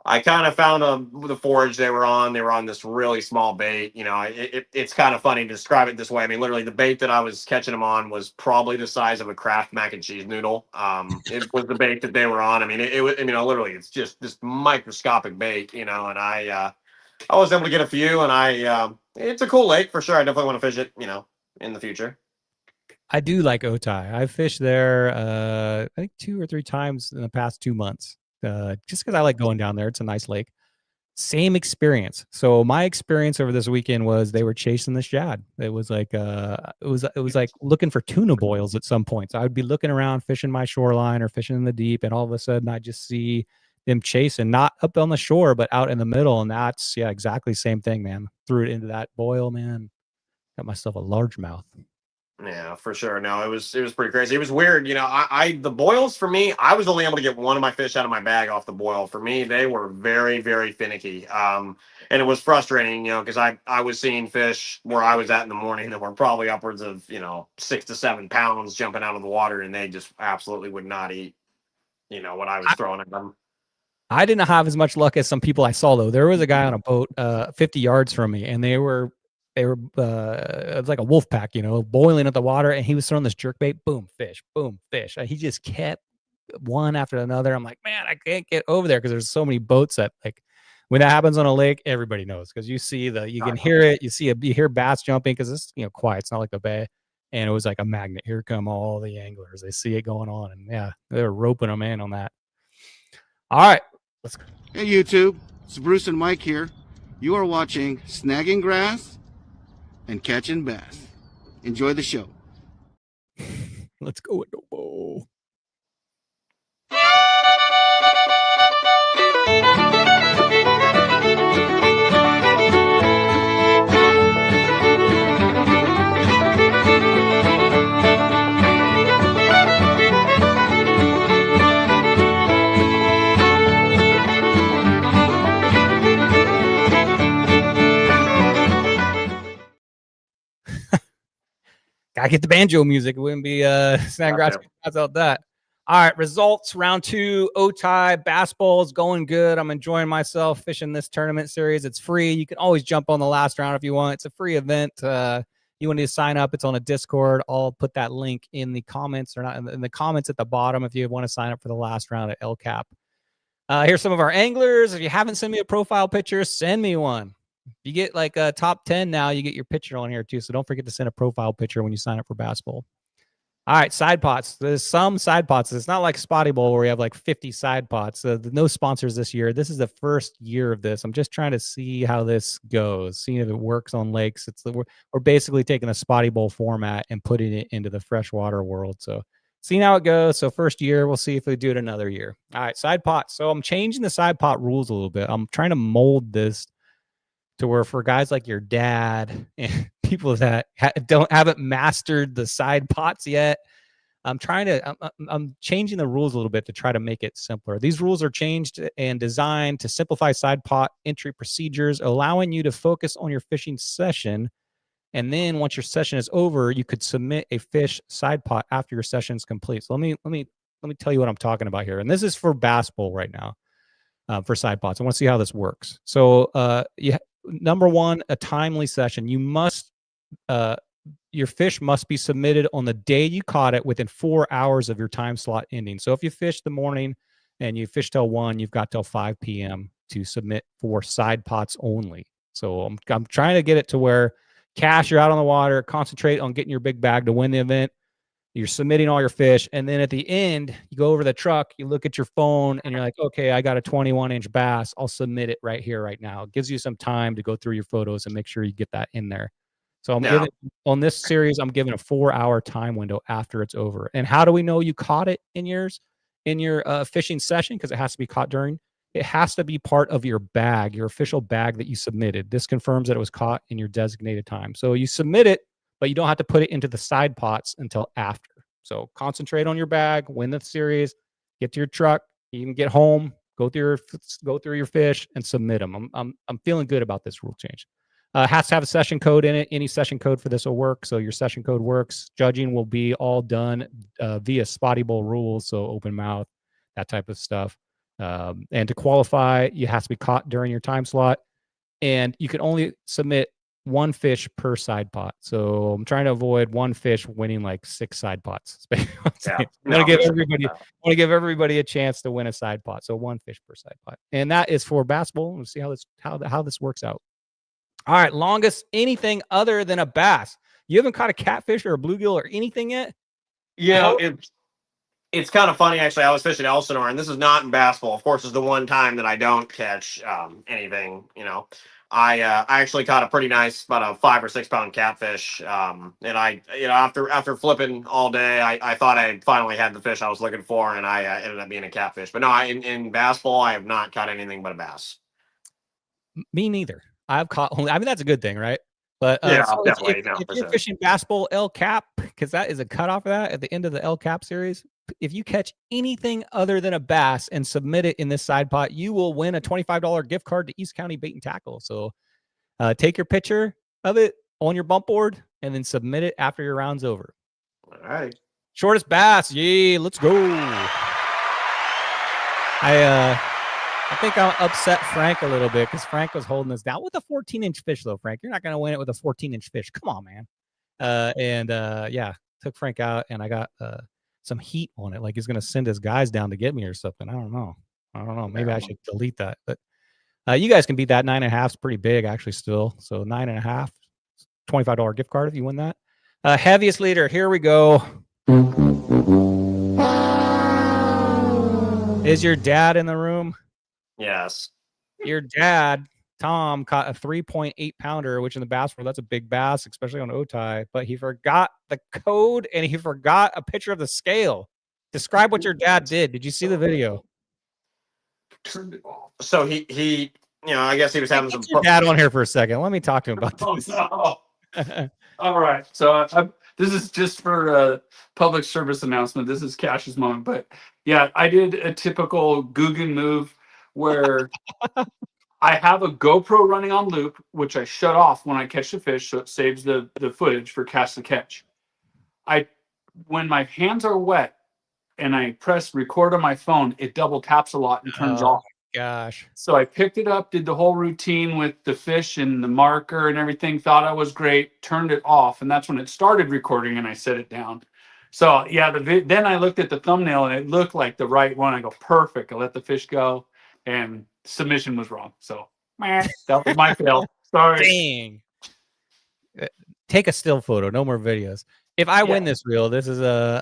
I kind of found the forage they were on. They were on this really small bait. It's kind of funny to describe it this way. I mean, literally, the bait that I was catching them on was probably the size of a Kraft mac and cheese noodle. It was the bait that they were on. I mean, it was. I mean, literally, it's just this microscopic bait. And I was able to get a few, and it's a cool lake for sure. I definitely want to fish it. In the future. I do like Oti. I've fished there, I think 2 or 3 times in the past 2 months. Just because I like going down there. It's a nice lake. Same experience. So my experience over this weekend was they were chasing the shad. It was like it was like looking for tuna boils at some points. I would be looking around fishing my shoreline or fishing in the deep, and all of a sudden I just see them chasing, not up on the shore, but out in the middle. And that's exactly the same thing, man. Threw it into that boil, man. Got myself a largemouth. Yeah, for sure. No, it was pretty crazy. It was weird. The boils for me, I was only able to get one of my fish out of my bag off the boil. For me, they were very, very finicky. And it was frustrating, because I was seeing fish where I was at in the morning that were probably upwards of 6 to 7 pounds jumping out of the water, and they just absolutely would not eat, what I was throwing at them. I didn't have as much luck as some people I saw though. There was a guy on a boat 50 yards from me, and they were it was like a wolf pack, boiling at the water, and he was throwing this jerk bait, boom, fish, boom, fish. He just kept one after another. I'm like, man, I can't get over there because there's so many boats that, like, when that happens on a lake, everybody knows because you can hear it, you hear bass jumping because it's quiet. It's not like the bay, and it was like a magnet. Here come all the anglers. They see it going on, and yeah, they're roping them in on that. All right. Hey YouTube, it's Bruce and Mike here. You are watching Snagging Grass and Catching Bass. Enjoy the show. Let's go, Adobo. Gotta get the banjo music. It wouldn't be Snagging Grass without that. All right, results round 2. Oti bass ball is going good. I'm enjoying myself fishing this tournament series. It's free. You can always jump on the last round if you want. It's a free event. You want to sign up. It's on a Discord. I'll put that link in the comments, or not in the comments at the bottom if you want to sign up for the last round at LCAP. Here's some of our anglers. If you haven't sent me a profile picture, send me one. If you get like a top 10 now, you get your picture on here too. So don't forget to send a profile picture when you sign up for Bass Bowl. All right, side pots. There's some side pots. It's not like Spotty Bowl where we have like 50 side pots. No sponsors this year. This is the first year of this. I'm just trying to see how this goes, seeing if it works on lakes. We're basically taking a Spotty Bowl format and putting it into the freshwater world. So seeing how it goes. So first year, we'll see if we do it another year. All right, side pots. So I'm changing the side pot rules a little bit. I'm trying to mold this to where for guys like your dad and people that haven't mastered the side pots yet, I'm changing the rules a little bit to try to make it simpler. These rules are changed and designed to simplify side pot entry procedures, allowing you to focus on your fishing session. And then once your session is over, you could submit a fish side pot after your session is complete. So let me tell you what I'm talking about here. And this is for Bass Bowl right now. For side pots, I want to see how this works. So number 1, a timely session. You must your fish must be submitted on the day you caught it within 4 hours of your time slot ending. So if you fish the morning and you fish till 1, you've got till 5 p.m. to submit for side pots only. So I'm trying to get it to where Cash, you're out on the water, concentrate on getting your big bag to win the event. You're submitting all your fish, and then at the end, you go over the truck, you look at your phone, and you're like, okay, I got a 21-inch bass. I'll submit it right here, right now. It gives you some time to go through your photos and make sure you get that in there. So on this series, I'm giving a 4-hour time window after it's over. And how do we know you caught it in your fishing session? Because it has to be caught during. It has to be part of your bag, your official bag that you submitted. This confirms that it was caught in your designated time. So you submit it, but you don't have to put it into the side pots until after. So concentrate on your bag, win the series, get to your truck, you can get home, Go through your fish and submit them. I'm feeling good about this rule change. Has to have a session code in it. Any session code for this will work. So your session code works. Judging will be all done via Spotty Bowl rules. So open mouth, that type of stuff. And to qualify, you have to be caught during your time slot. And you can only submit one fish per side pot. So I'm trying to avoid one fish winning like 6 side pots. I want to give everybody a chance to win a side pot. So one fish per side pot. And that is for basketball. We'll see how this works out. All right, longest anything other than a bass. You haven't caught a catfish or a bluegill or anything yet? Yeah, it's kind of funny, actually. I was fishing Elsinore, and this is not in basketball. Of course, it's the one time that I don't catch anything. I actually caught a pretty nice, about a 5 or 6 pound catfish. And I, after flipping all day, I thought I finally had the fish I was looking for, and I ended up being a catfish. But no, in basketball, I have not caught anything but a bass. Me neither. I've caught only. I mean, that's a good thing, right? But yeah, so definitely. If you're fishing basketball El Cap, because that is a cutoff of that at the end of the El Cap series. If you catch anything other than a bass and submit it in this side pot, you will win a $25 gift card to East County Bait and Tackle. So take your picture of it on your bump board and then submit it after your round's over. All right. Shortest bass. Yeah, let's go. I think I'll upset Frank a little bit because Frank was holding us down with a 14-inch fish, though, Frank. You're not going to win it with a 14-inch fish. Come on, man. Yeah, took Frank out, and I got some heat on it. Like he's going to send his guys down to get me or something. I don't know. Maybe I should delete that. But you guys can beat that. 9.5 is pretty big, actually, still. So 9.5, $25 gift card if you win that. Heaviest leader. Here we go. Is your dad in the room? Yes. Your dad, Tom, caught a 3.8 pounder, which in the bass world, that's a big bass, especially on Otay. But he forgot the code and he forgot a picture of the scale. Describe what your dad did. Did you see the video? Turned it off. So he I guess he was having some. Your dad on here for a second. Let me talk to him about this. Oh, no. All right. So this is just for public service announcement. This is Cash's moment. But yeah, I did a typical Guggen move where I have a GoPro running on loop, which I shut off when I catch the fish, so it saves the footage for cast the catch. When my hands are wet and I press record on my phone, it double taps a lot and turns off. Gosh. So I picked it up, did the whole routine with the fish and the marker and everything, thought I was great, turned it off, and that's when it started recording and I set it down. So yeah, then I looked at the thumbnail and it looked like the right one. I go, perfect. I let the fish go and submission was wrong. So that was my fail. Sorry. Dang. Take a still photo, no more videos. If I win this reel,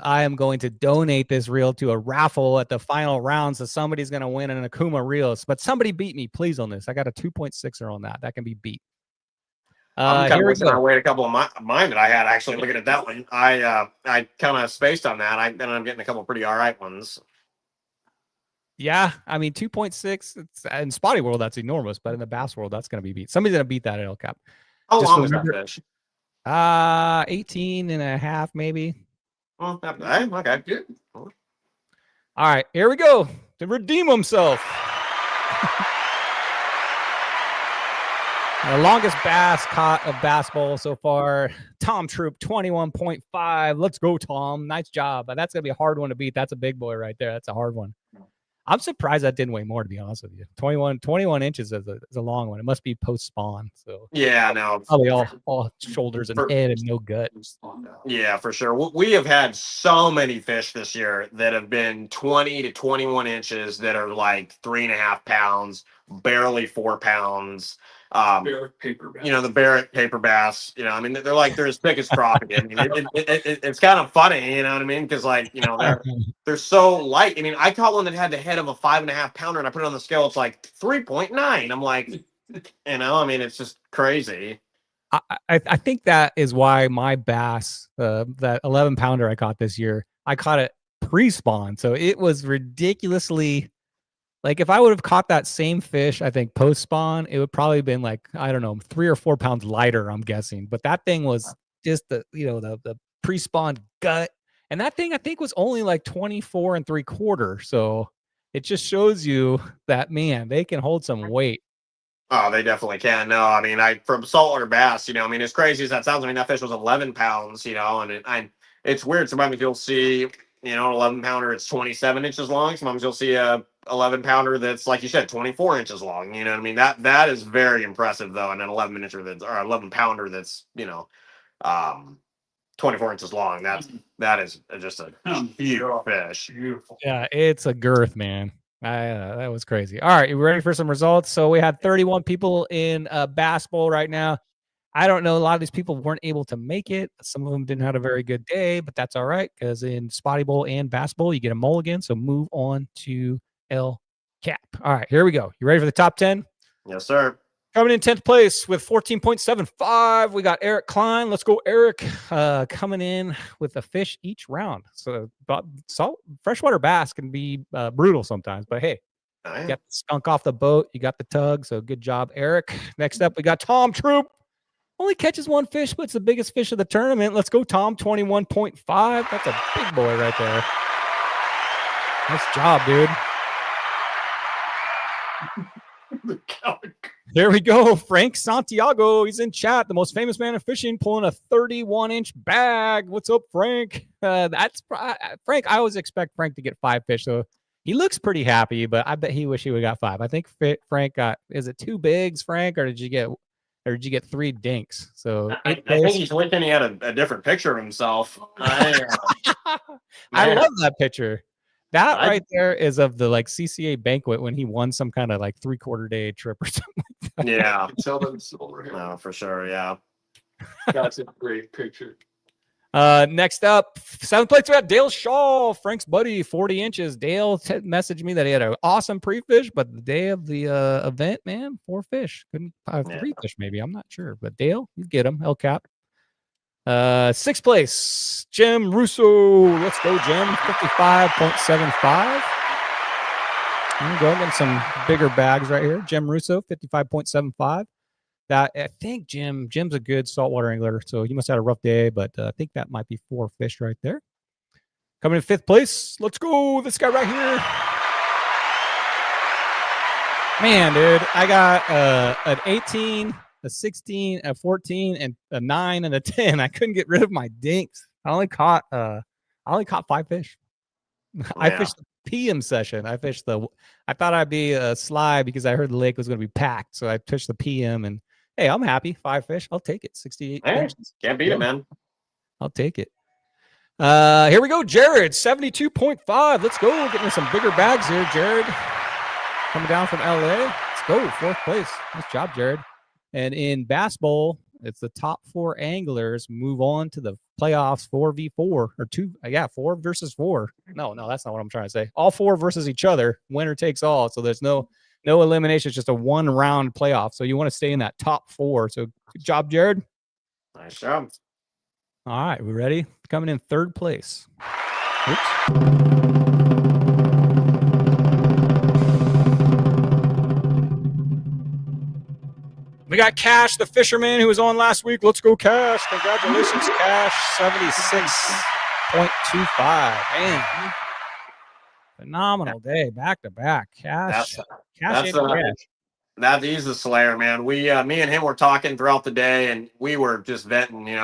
I am going to donate this reel to a raffle at the final round. So somebody's going to win an Akuma reels, but somebody beat me, please, on this. I got a 2.6er on that. That can be beat. I'm kind of wishing I weighed a couple of mine that I had actually looking at that one. I kind of spaced on that. Then I'm getting a couple of pretty all right ones. Yeah, I mean 2.6. It's in Spotty world that's enormous, but in the bass world that's going to be beat. Somebody's going to beat that at El Cap. How long is that fish? 18 and a half maybe. Oh, okay, good. All right, here we go to redeem himself. The longest bass caught of bass bowl so far. Tom Troop 21.5. Let's go, Tom. Nice job. But that's gonna be a hard one to beat. That's a big boy right there. That's a hard one. I'm surprised that didn't weigh more, to be honest with you. 21 inches is a long one. It must be post spawn. So yeah, no, probably all shoulders and head and no gut. Yeah, for sure. We have had so many fish this year that have been 20 to 21 inches that are like 3.5 pounds, barely 4 pounds. Barrett paper bass. The Barrett paper bass. I mean, they're as thick as crappie. I mean, it's kind of funny, you know what I mean? Because they're so light. I mean, I caught one that had the head of a 5.5 pounder, and I put it on the scale. It's like 3.9. I'm like, I mean, it's just crazy. I think that is why my bass, that 11 pounder I caught this year, I caught it pre-spawn, so it was ridiculously. Like if I would have caught that same fish, I think post spawn, it would probably have been like, I don't know, 3 or 4 pounds lighter, I'm guessing. But that thing was just the pre-spawn gut. And that thing I think was only like 24 3/4. So it just shows you that, man, they can hold some weight. Oh, they definitely can. No, I mean, from saltwater bass, I mean, as crazy as that sounds, I mean, that fish was 11 pounds, and it's weird. Sometimes you'll see, an 11 pounder, it's 27 inches long. Sometimes you'll see a 11 pounder that's, like you said, 24 inches long. You know what I mean? That is very impressive, though. And an 11 pounder that's, 24 inches long. That is just a huge fish. Beautiful. Yeah, it's a girth, man. That was crazy. All right, you ready for some results? So we had 31 people in Bass Bowl right now. I don't know. A lot of these people weren't able to make it. Some of them didn't have a very good day, but that's all right because in Spotty Bowl and Bass Bowl, you get a mulligan. So move on to El Cap. All right, here we go. You ready for the top 10? Yes, sir. Coming in 10th place with 14.75, we got Eric Klein. Let's go, Eric. Coming in with a fish each round. So freshwater bass can be brutal sometimes, but hey, you got the skunk off the boat. You got the tug. So good job, Eric. Next up, we got Tom Troop. Only catches one fish, but it's the biggest fish of the tournament. Let's go, Tom. 21.5. That's a big boy right there. Nice job, dude. There we go. Frank Santiago. He's in chat. The most famous man in fishing, pulling a 31-inch bag. What's up, Frank? That's Frank. I always expect Frank to get 5 fish. So he looks pretty happy, but I bet he wish he would have got 5. I think Frank got. Is it 2 bigs, Frank, or did you get 3 dinks? So I think he's wishing he had a different picture of himself. I love that picture. That right there is of the CCA banquet when he won some kind of 3/4 day trip or something like that. Yeah. Tell them silver here. No, for sure. Yeah. That's a great picture. Next up, 7th place, we got Dale Shaw, Frank's buddy, 40 inches. Dale messaged me that he had an awesome pre-fish, but the day of the event, man, 4 fish. Couldn't 3 fish maybe. I'm not sure. But Dale, you get him. El Cap. 6th place, Jim Russo. Let's go, Jim. 55.75. There we go. Getting some bigger bags right here. Jim Russo, 55.75. That I think Jim's a good saltwater angler, so he must have had a rough day, but I think that might be 4 fish right there. Coming in 5th place, let's go. This guy right here. Man, dude, I got an 18, a 16, a 14, and a 9 and a 10. I couldn't get rid of my dinks. I only caught 5 fish. Yeah. I fished the PM session. I thought I'd be sly because I heard the lake was going to be packed, so I fished the PM and. Hey, I'm happy. 5 fish. I'll take it. 68 inches. Can't beat it, man. I'll take it. Here we go, Jared. 72.5. Let's go. Getting some bigger bags here, Jared. Coming down from LA. Let's go. 4th place. Nice job, Jared. And in Bass Bowl, it's the top 4 anglers move on to the playoffs 4v4 or 2. 4 versus 4. No, that's not what I'm trying to say. All 4 versus each other. Winner takes all. So there's no elimination. It's just a 1-round playoff. So you want to stay in that top 4. So good job, Jared. Nice job. All right, we ready? Coming in 3rd place. Oops. We got Cash, the fisherman who was on last week. Let's go, Cash. Congratulations, Cash. 76.25. Man. Phenomenal day, back to back. Cash. He's the slayer, man. Me and him were talking throughout the day, and we were just venting. It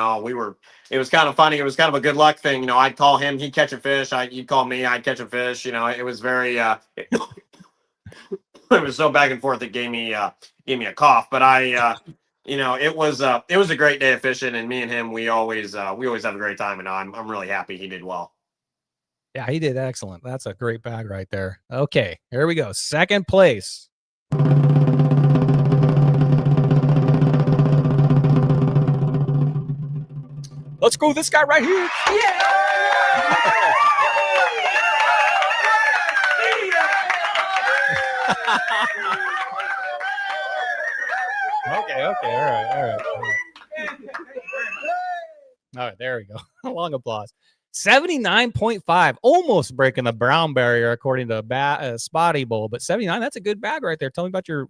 was kind of funny. It was kind of a good luck thing. I'd call him, he'd catch a fish. He'd call me, I'd catch a fish. It was very. It was so back and forth. It gave me a cough, but it was a great day of fishing, and me and him, we always have a great time, and I'm really happy he did well. Yeah, he did excellent. That's a great bag right there. Okay, here we go. 2nd place. Let's go. This guy right here. Yeah. Okay. All right. All right, there we go. Long applause. 79.5, almost breaking the brown barrier according to Spotty Bowl, but 79, that's a good bag right there. Tell me about your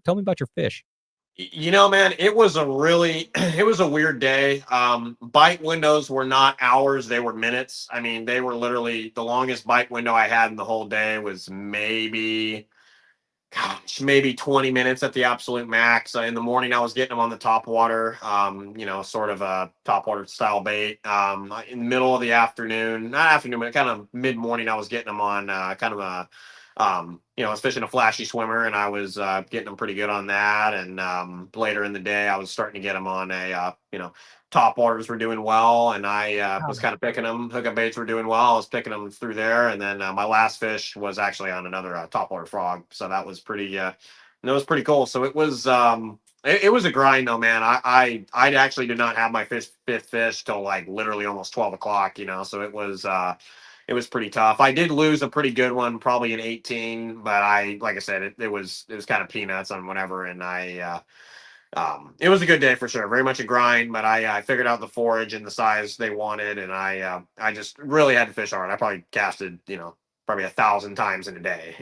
fish. You know, man, it was a really, it was a weird day. Bite windows were not hours, they were minutes. I mean, they were literally the longest bite window I had in the whole day was maybe 20 minutes at the absolute max. In the morning, I was getting them on the top water, sort of a top water style bait. In the middle of the afternoon, not afternoon, but kind of mid morning, I was getting them on kind of I was fishing a flashy swimmer and I was getting them pretty good on that. And later in the day, I was starting to get them on top waters were doing well. And I was kind of picking them. Hookup baits were doing well. I was picking them through there. And then my last fish was actually on another top water frog. So that was pretty cool. So it was, it was a grind though, man. I actually did not have my fifth fish till like literally almost 12 o'clock, so it was pretty tough. I did lose a pretty good one, probably an 18, but like I said, it was kind of peanuts on whatever. And it was a good day for sure. Very much a grind, but I figured out the forage and the size they wanted. And I just really had to fish hard. I probably casted, probably 1,000 times in a day.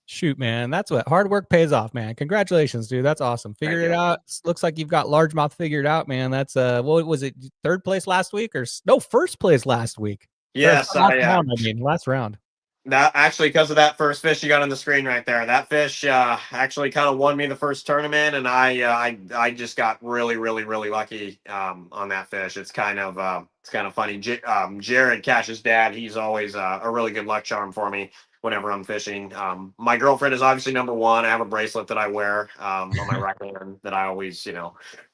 Shoot, man, that's what hard work pays off, man. Congratulations, dude. That's awesome. Figured it out. Looks like you've got largemouth figured out, man. That's what was it? Third place last week or no? First place last week. Yes, last round. That actually, because of that first fish you got on the screen right there, that fish actually kind of won me the first tournament, and I just got really, really, really lucky on that fish. It's kind of funny. Jared Cash's dad, he's always a really good luck charm for me whenever I'm fishing. My girlfriend is obviously number one. I have a bracelet that I wear on my right hand that I always,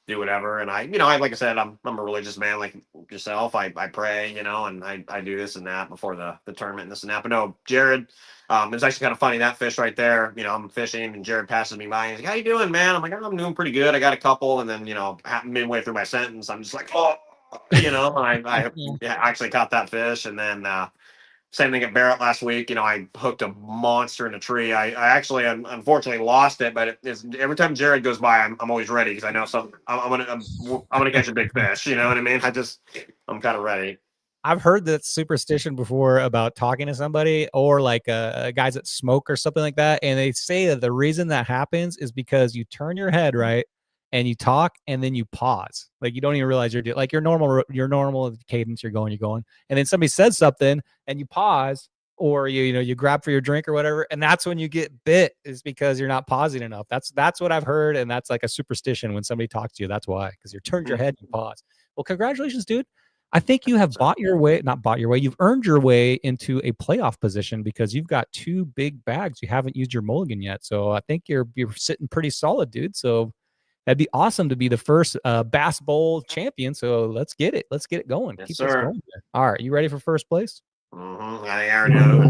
do whatever. And I like I said, I'm a religious man like yourself. I pray, and I do this and that before the tournament and this and that. But no, Jared, it's actually kind of funny, that fish right there. I'm fishing and Jared passes me by and he's like, "How you doing, man?" I'm like, "I'm doing pretty good. I got a couple." And then, midway through my sentence, I'm just like, "Oh," I actually caught that fish. And then, same thing at Barrett last week. I hooked a monster in a tree. I actually unfortunately lost it, but it's every time Jared goes by, I'm always ready because I know I'm gonna catch a big fish. You know what I mean? I'm kind of ready. I've heard that superstition before about talking to somebody or like guys that smoke or something like that, and they say that the reason that happens is because you turn your head right and you talk and then you pause, like you don't even realize you're doing like your normal cadence. You're going, and then somebody says something and you pause, or you grab for your drink or whatever, and that's when you get bit, is because you're not pausing enough. That's what I've heard, and that's like a superstition when somebody talks to you. That's why, because you turned your head and pause. Well, congratulations, dude. I think you have you've earned your way into a playoff position because you've got 2 big bags. You haven't used your mulligan yet. So I think you're sitting pretty solid, dude. So that'd be awesome to be the first Bass Bowl champion. So let's get it. Let's get it going. Yes, Keep sir. this going. All right. You ready for first place? Mm-hmm. I already know.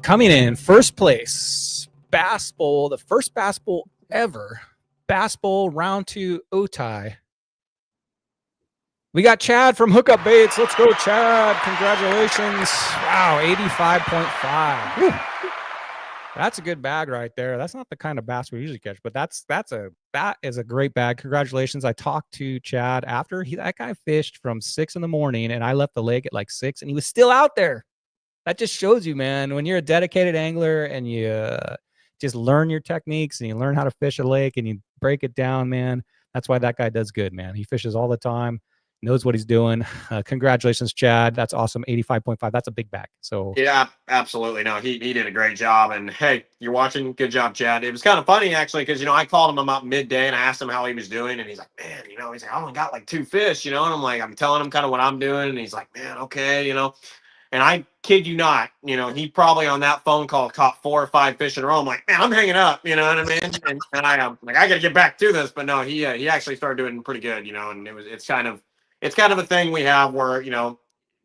Coming in first place, Bass Bowl, the first Bass Bowl ever. Bass Bowl round 2 Otay. We got Chad from Hookup Baits. Let's go, Chad. Congratulations. Wow, 85.5. That's a good bag right there. That's not the kind of bass we usually catch, but that is a great bag. Congratulations. I talked to Chad after that guy fished from 6 in the morning, and I left the lake at like 6, and he was still out there. That just shows you, man, when you're a dedicated angler and you just learn your techniques and you learn how to fish a lake and you break it down, man. That's why that guy does good, man. He fishes all the time, knows what he's doing. Congratulations, Chad. That's awesome. 85.5. That's a big bag. So yeah, absolutely. No, he did a great job. And hey, you're watching. Good job, Chad. It was kind of funny actually, because I called him about midday and I asked him how he was doing, and he's like, "Man, he's like, I only got like 2 fish, and I'm like, I'm telling him kind of what I'm doing, and he's like, "Man, okay, And I kid you not, he probably on that phone call caught 4 or 5 fish in a row. I'm like, "Man, I'm hanging up," you know what I mean? And I am like, I got to get back to this. But no, he actually started doing pretty good, and it's kind of a thing we have where,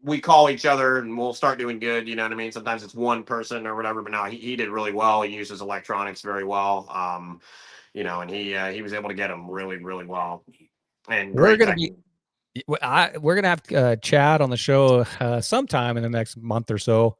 we call each other and we'll start doing good. You know what I mean? Sometimes it's one person or whatever, but no, he did really well. He uses electronics very well. And he was able to get them really, really well. And we're gonna have Chad on the show sometime in the next month or so,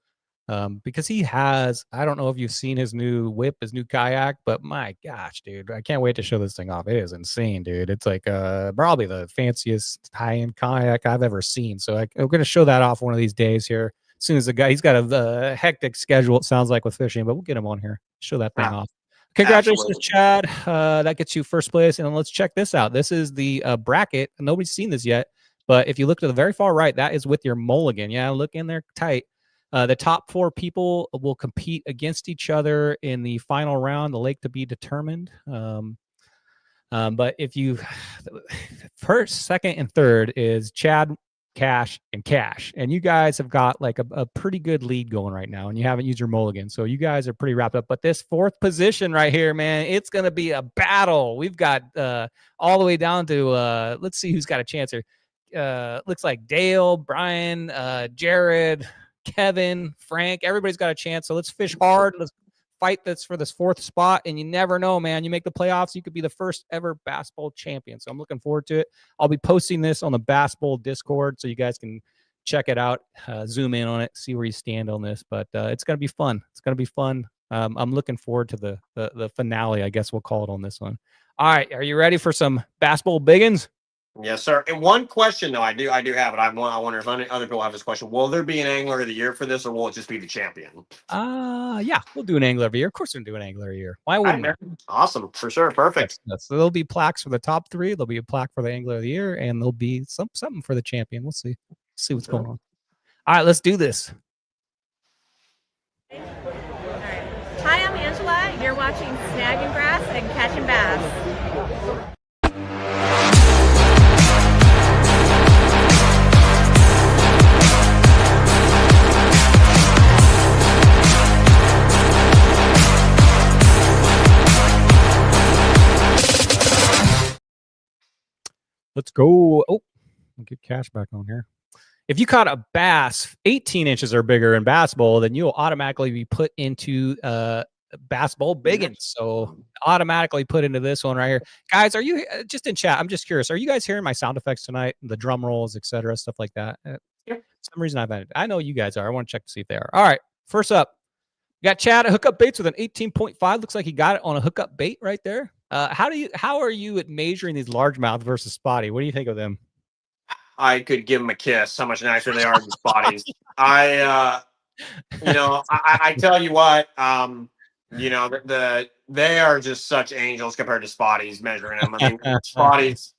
because he has, I don't know if you've seen his new whip, his new kayak, but my gosh, dude, I can't wait to show this thing off. It is insane, dude. It's like probably the fanciest high-end kayak I've ever seen. So I'm gonna show that off one of these days here. soon as the guy, he's got a hectic schedule, it sounds like, with fishing, but we'll get him on here. Show that thing off. Congratulations, Absolutely. Chad. That gets you first place. And let's check this out. This is the bracket. Nobody's seen this yet, but if you look to the very far right, that is with your mulligan. Yeah, look in there tight. The top 4 people will compete against each other in the final round, the lake to be determined. But if you first, second, and third is Chad, Cash, and Cash, and you guys have got like a pretty good lead going right now, and you haven't used your mulligan, so you guys are pretty wrapped up. But this 4th position right here, man, it's gonna be a battle. We've got all the way down to let's see who's got a chance here. Looks like Dale, Brian, Jared, Kevin, Frank. Everybody's got a chance. So let's fish hard. Let's fight this for this 4th spot. And you never know, man. You make the playoffs, you could be the first ever Bass Bowl champion. So I'm looking forward to it. I'll be posting this on the Bass Bowl Discord so you guys can check it out, zoom in on it, see where you stand on this. But it's gonna be fun. It's gonna be fun. I'm looking forward to the finale, I guess we'll call it, on this one. All right, are you ready for some Bass Bowl biggins? Yes, sir. And one question though, I do have it. I wonder if other people have this question. Will there be an Angler of the Year for this, or will it just be the champion? Yeah, we'll do an Angler of the Year. Of course, we're gonna do an Angler of the Year. Why wouldn't we? Awesome, for sure, perfect. So there'll be plaques for the top 3. There'll be a plaque for the Angler of the Year, and there'll be something for the champion. We'll see. See what's going on. All right, let's do this. All right. Hi, I'm Angela. You're watching Snagging Grass and Catching Bass. Let's go. Oh, I'll get Cash back on here. If you caught a bass 18 inches or bigger in Bass Bowl, then you'll automatically be put into Bass Bowl biggins. So automatically put into this one right here. Guys, are you just in chat? I'm just curious. Are you guys hearing my sound effects tonight? The drum rolls, etc., stuff like that? Yep. For some reason I know you guys are. I want to check to see if they are. All right. First up, we got Chad at Hookup Baits with an 18.5. Looks like he got it on a hookup bait right there. How are you at measuring these largemouth versus spotty? What do you think of them? I could give them a kiss. How much nicer they are than spotties. I tell you what, they are just such angels compared to spotties measuring them. I mean, spotties,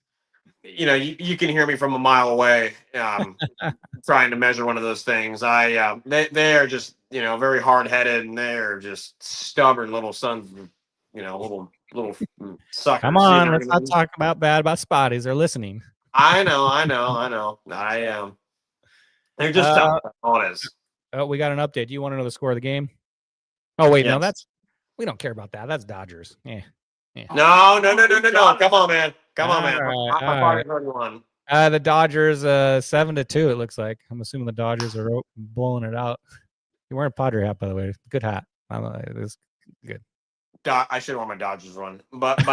you can hear me from a mile away, trying to measure one of those things. They are just, very hard headed, and they are just stubborn little sons, little suckers. Come on, let's not talk about spotties. They're listening. I know. I am. They're just tough. Honest. Oh, we got an update. Do you want to know the score of the game? Oh wait, yes. No, we don't care about that. That's Dodgers. Yeah. No. Come on, man. The Dodgers 7-2. It looks like. I'm assuming the Dodgers are blowing it out. You're wearing a Padre hat, by the way. Good hat. It's good. I should want my Dodgers run, but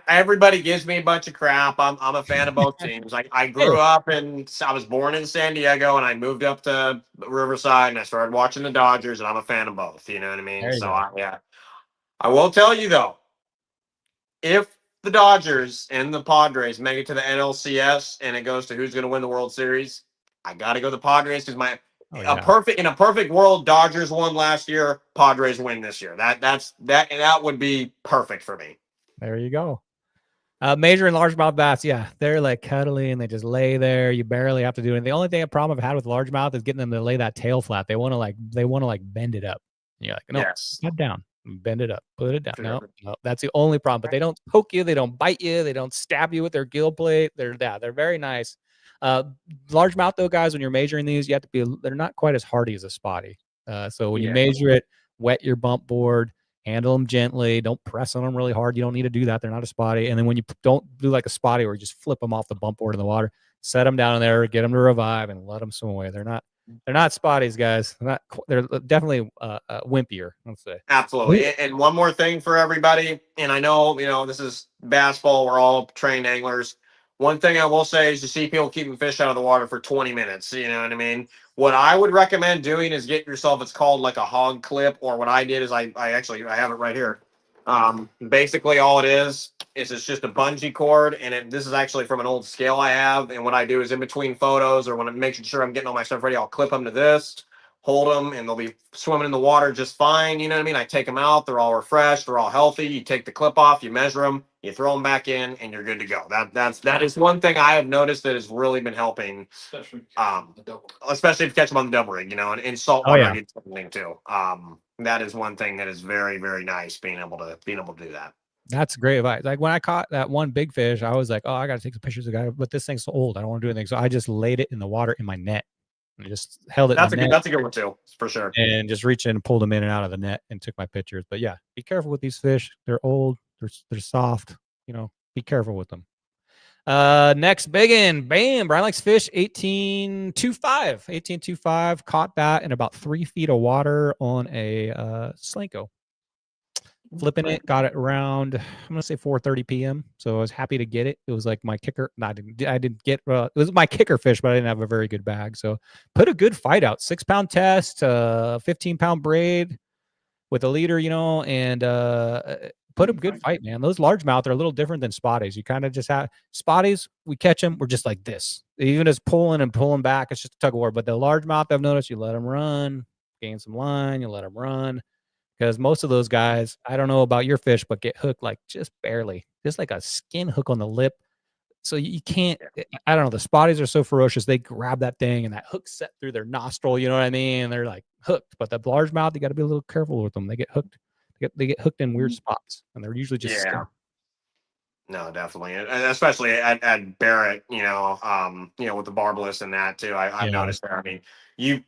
everybody gives me a bunch of crap. I'm a fan of both teams. I grew up I was born in San Diego, and I moved up to Riverside, and I started watching the Dodgers, and I'm a fan of both. You know what I mean? So I will tell you though, if the Dodgers and the Padres make it to the NLCS and it goes to who's going to win the World Series, I got to go the Padres because in a perfect world, Dodgers won last year, Padres win this year. That would be perfect for me. There you go. Major and largemouth bass, yeah, they're like cuddly and they just lay there. You barely have to do anything. The only problem I've had with largemouth is getting them to lay that tail flat. They want to bend it up. And you're like, no, Cut down, bend it up, put it down. No, that's the only problem. But they don't poke you, they don't bite you, they don't stab you with their gill plate. They're very nice. Largemouth though, guys, when you're measuring these, you have to be. They're not quite as hardy as a spotty. So when you measure it, wet your bump board. Handle them gently. Don't press on them really hard. You don't need to do that. They're not a spotty. And then when you don't do like a spotty where you just flip them off the bump board in the water, set them down in there, get them to revive, and let them swim away. They're not spotties, guys. They're definitely wimpier, let's say. Absolutely. And one more thing for everybody, and I know, this is Bass Bowl. We're all trained anglers. One thing I will say is you see people keeping fish out of the water for 20 minutes. You know what I mean? What I would recommend doing is get yourself, it's called like a hog clip, or what I did is I have it right here. Basically all it is, is it's just a bungee cord, and this is actually from an old scale I have. And what I do is in between photos or when I'm making sure I'm getting all my stuff ready, I'll clip them to this, hold them, and they'll be swimming in the water just fine. You know what I mean? I take them out, they're all refreshed, they're all healthy. You take the clip off, you measure them, you throw them back in, and you're good to go. That is one thing I have noticed that has really been helping, especially if you catch them on the double rig, you know, and in saltwater, I do the same thing too. That is one thing that is very, very nice being able to do that. That's great advice. Like when I caught that one big fish, I was like, oh, I got to take some pictures of it, but this thing's so old. I don't want to do anything. So I just laid it in the water in my net and just held it. That's a good one too, for sure. And just reached in and pulled them in and out of the net and took my pictures. But yeah, be careful with these fish. They're old. They're soft. You know, be careful with them. Next big one, bam. Brian likes fish 18.25. Caught that in about 3 feet of water on a Slanko. Flipping it, got it around, I'm gonna say 4:30 p.m. So I was happy to get it. It was like my kicker. No, I didn't get. It was my kicker fish, but I didn't have a very good bag. So put a good fight out. 6-pound test, 15-pound braid with a leader, you know, and put a good fight, man. Those largemouth are a little different than spotties. You kind of just have spotties. We catch them, we're just like this. Even as pulling and pulling back, it's just a tug of war. But the largemouth, I've noticed, you let them run, gain some line, you let them run. Because most of those guys, I don't know about your fish, but get hooked like just barely, just like a skin hook on the lip. So you can't, I don't know. The spotties are so ferocious. They grab that thing and that hook set through their nostril. You know what I mean? And they're like hooked. But the largemouth, you got to be a little careful with them. They get hooked. They get hooked in weird spots, and they're usually just skin. No, definitely, and especially at Barrett, you know, with the barbless and that too. I've noticed there. I mean, you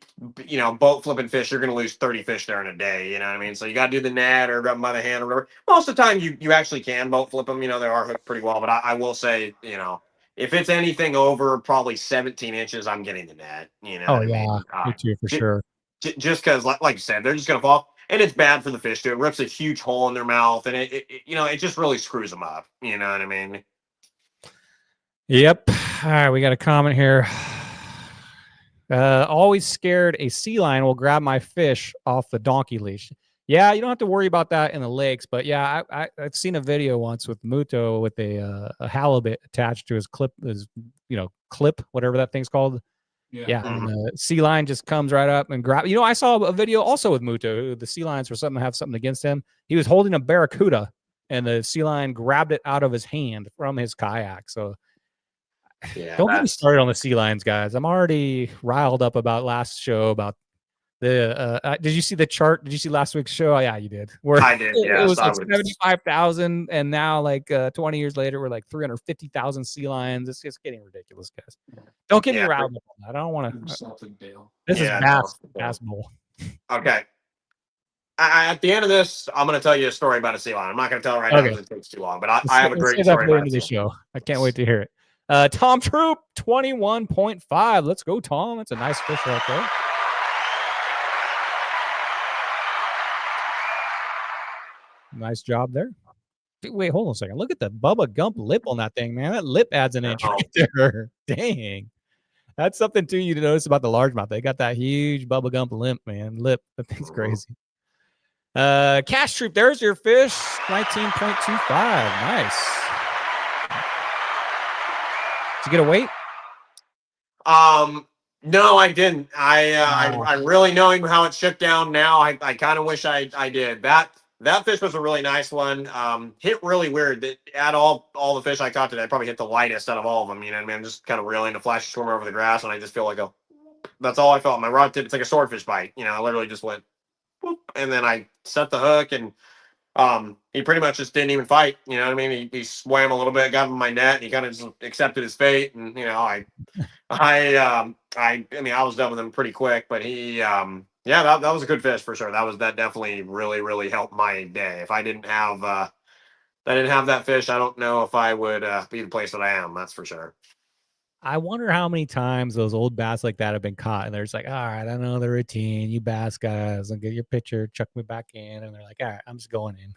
know, boat flipping fish, you're going to lose 30 fish there in a day. You know what I mean? So you got to do the net or grab them by the hand or whatever. Most of the time, you actually can boat flip them. You know, they are hooked pretty well. But I will say, you know, if it's anything over probably 17 inches, I'm getting the net. You know, what I mean? Me too, for sure. Just because, like you said, they're just going to fall. And it's bad for the fish too. It rips a huge hole in their mouth, and it you know, it just really screws them up. You know what I mean? Yep. All right, we got a comment here. Always scared a sea lion will grab my fish off the donkey leash. Yeah, you don't have to worry about that in the lakes, but yeah, I've seen a video once with Muto with a halibut attached to his clip, whatever that thing's called. Yeah, and the sea lion just comes right up and grab. You know, I saw a video also with Muto. The sea lions have something against him. He was holding a barracuda, and the sea lion grabbed it out of his hand from his kayak. So, don't get me started on the sea lions, guys. I'm already riled up about last show about the. Did you see the chart? Did you see last week's show? Oh, yeah, you did. Where I did. Yeah, it was like 75,000, and now like 20 years later, we're like 350,000 sea lions. It's just getting ridiculous, guys. Don't get me riled up on that. I don't want to. This is Bass Bowl. Okay. At the end of this, I'm going to tell you a story about a sea lion. I'm not going to tell it right now because it takes too long, but I have a great story about the show. I can't wait to hear it. Tom Troop 21.5. Let's go, Tom. That's a nice fish right there. Nice job there. Wait, hold on a second. Look at the Bubba Gump lip on that thing, man. That lip adds an inch right there. Dang. That's something too you to notice about the largemouth. They got that huge Bubba Gump lip. That thing's crazy. Cash Troop, there's your fish. 19.25. Nice. Did you get a weight? No, I didn't. I really, knowing how it shook down now, I kind of wish I did. That fish was a really nice one. Hit really weird. That out all the fish I caught today, I probably hit the lightest out of all of them. You know what I mean? I'm just kind of reeling a flash swimmer over the grass, and I just feel like that's all I felt. My rod tip, it's like a swordfish bite. You know, I literally just went, whoop, and then I set the hook, and he pretty much just didn't even fight. You know what I mean? He swam a little bit, got him in my net, and he kind of just accepted his fate. And you know, I mean, I was done with him pretty quick, but he yeah, that was a good fish for sure. That definitely really, really helped my day. If I didn't have that fish, I don't know if I would be the place that I am. That's for sure. I wonder how many times those old bass like that have been caught, and they're just like, all right, I know the routine. You bass guys, and get your picture, chuck me back in, and they're like, all right, I'm just going in.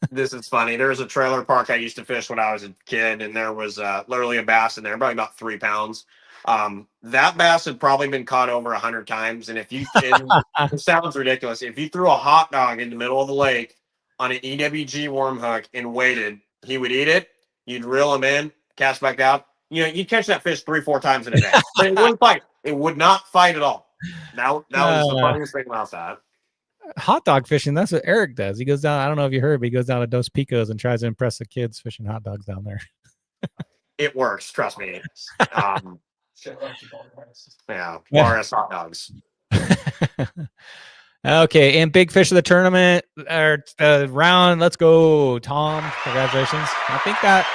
This is funny. There was a trailer park I used to fish when I was a kid, and there was literally a bass in there, probably about 3 pounds. That bass had probably been caught over 100 times. And it sounds ridiculous. If you threw a hot dog in the middle of the lake on an EWG worm hook and waited He would eat it. You'd reel him in, cast back out. You know, you'd catch that fish 3-4 times in a day, but it wouldn't fight. It would not fight at all. That was the funniest thing about that. Hot dog fishing. That's what Eric does. He goes down. I don't know if you heard, but he goes down to Dos Picos and tries to impress the kids fishing hot dogs down there. It works. Trust me. Yeah, RS hot dogs. Okay, and big fish of the tournament or round. Let's go, Tom. Congratulations. I think that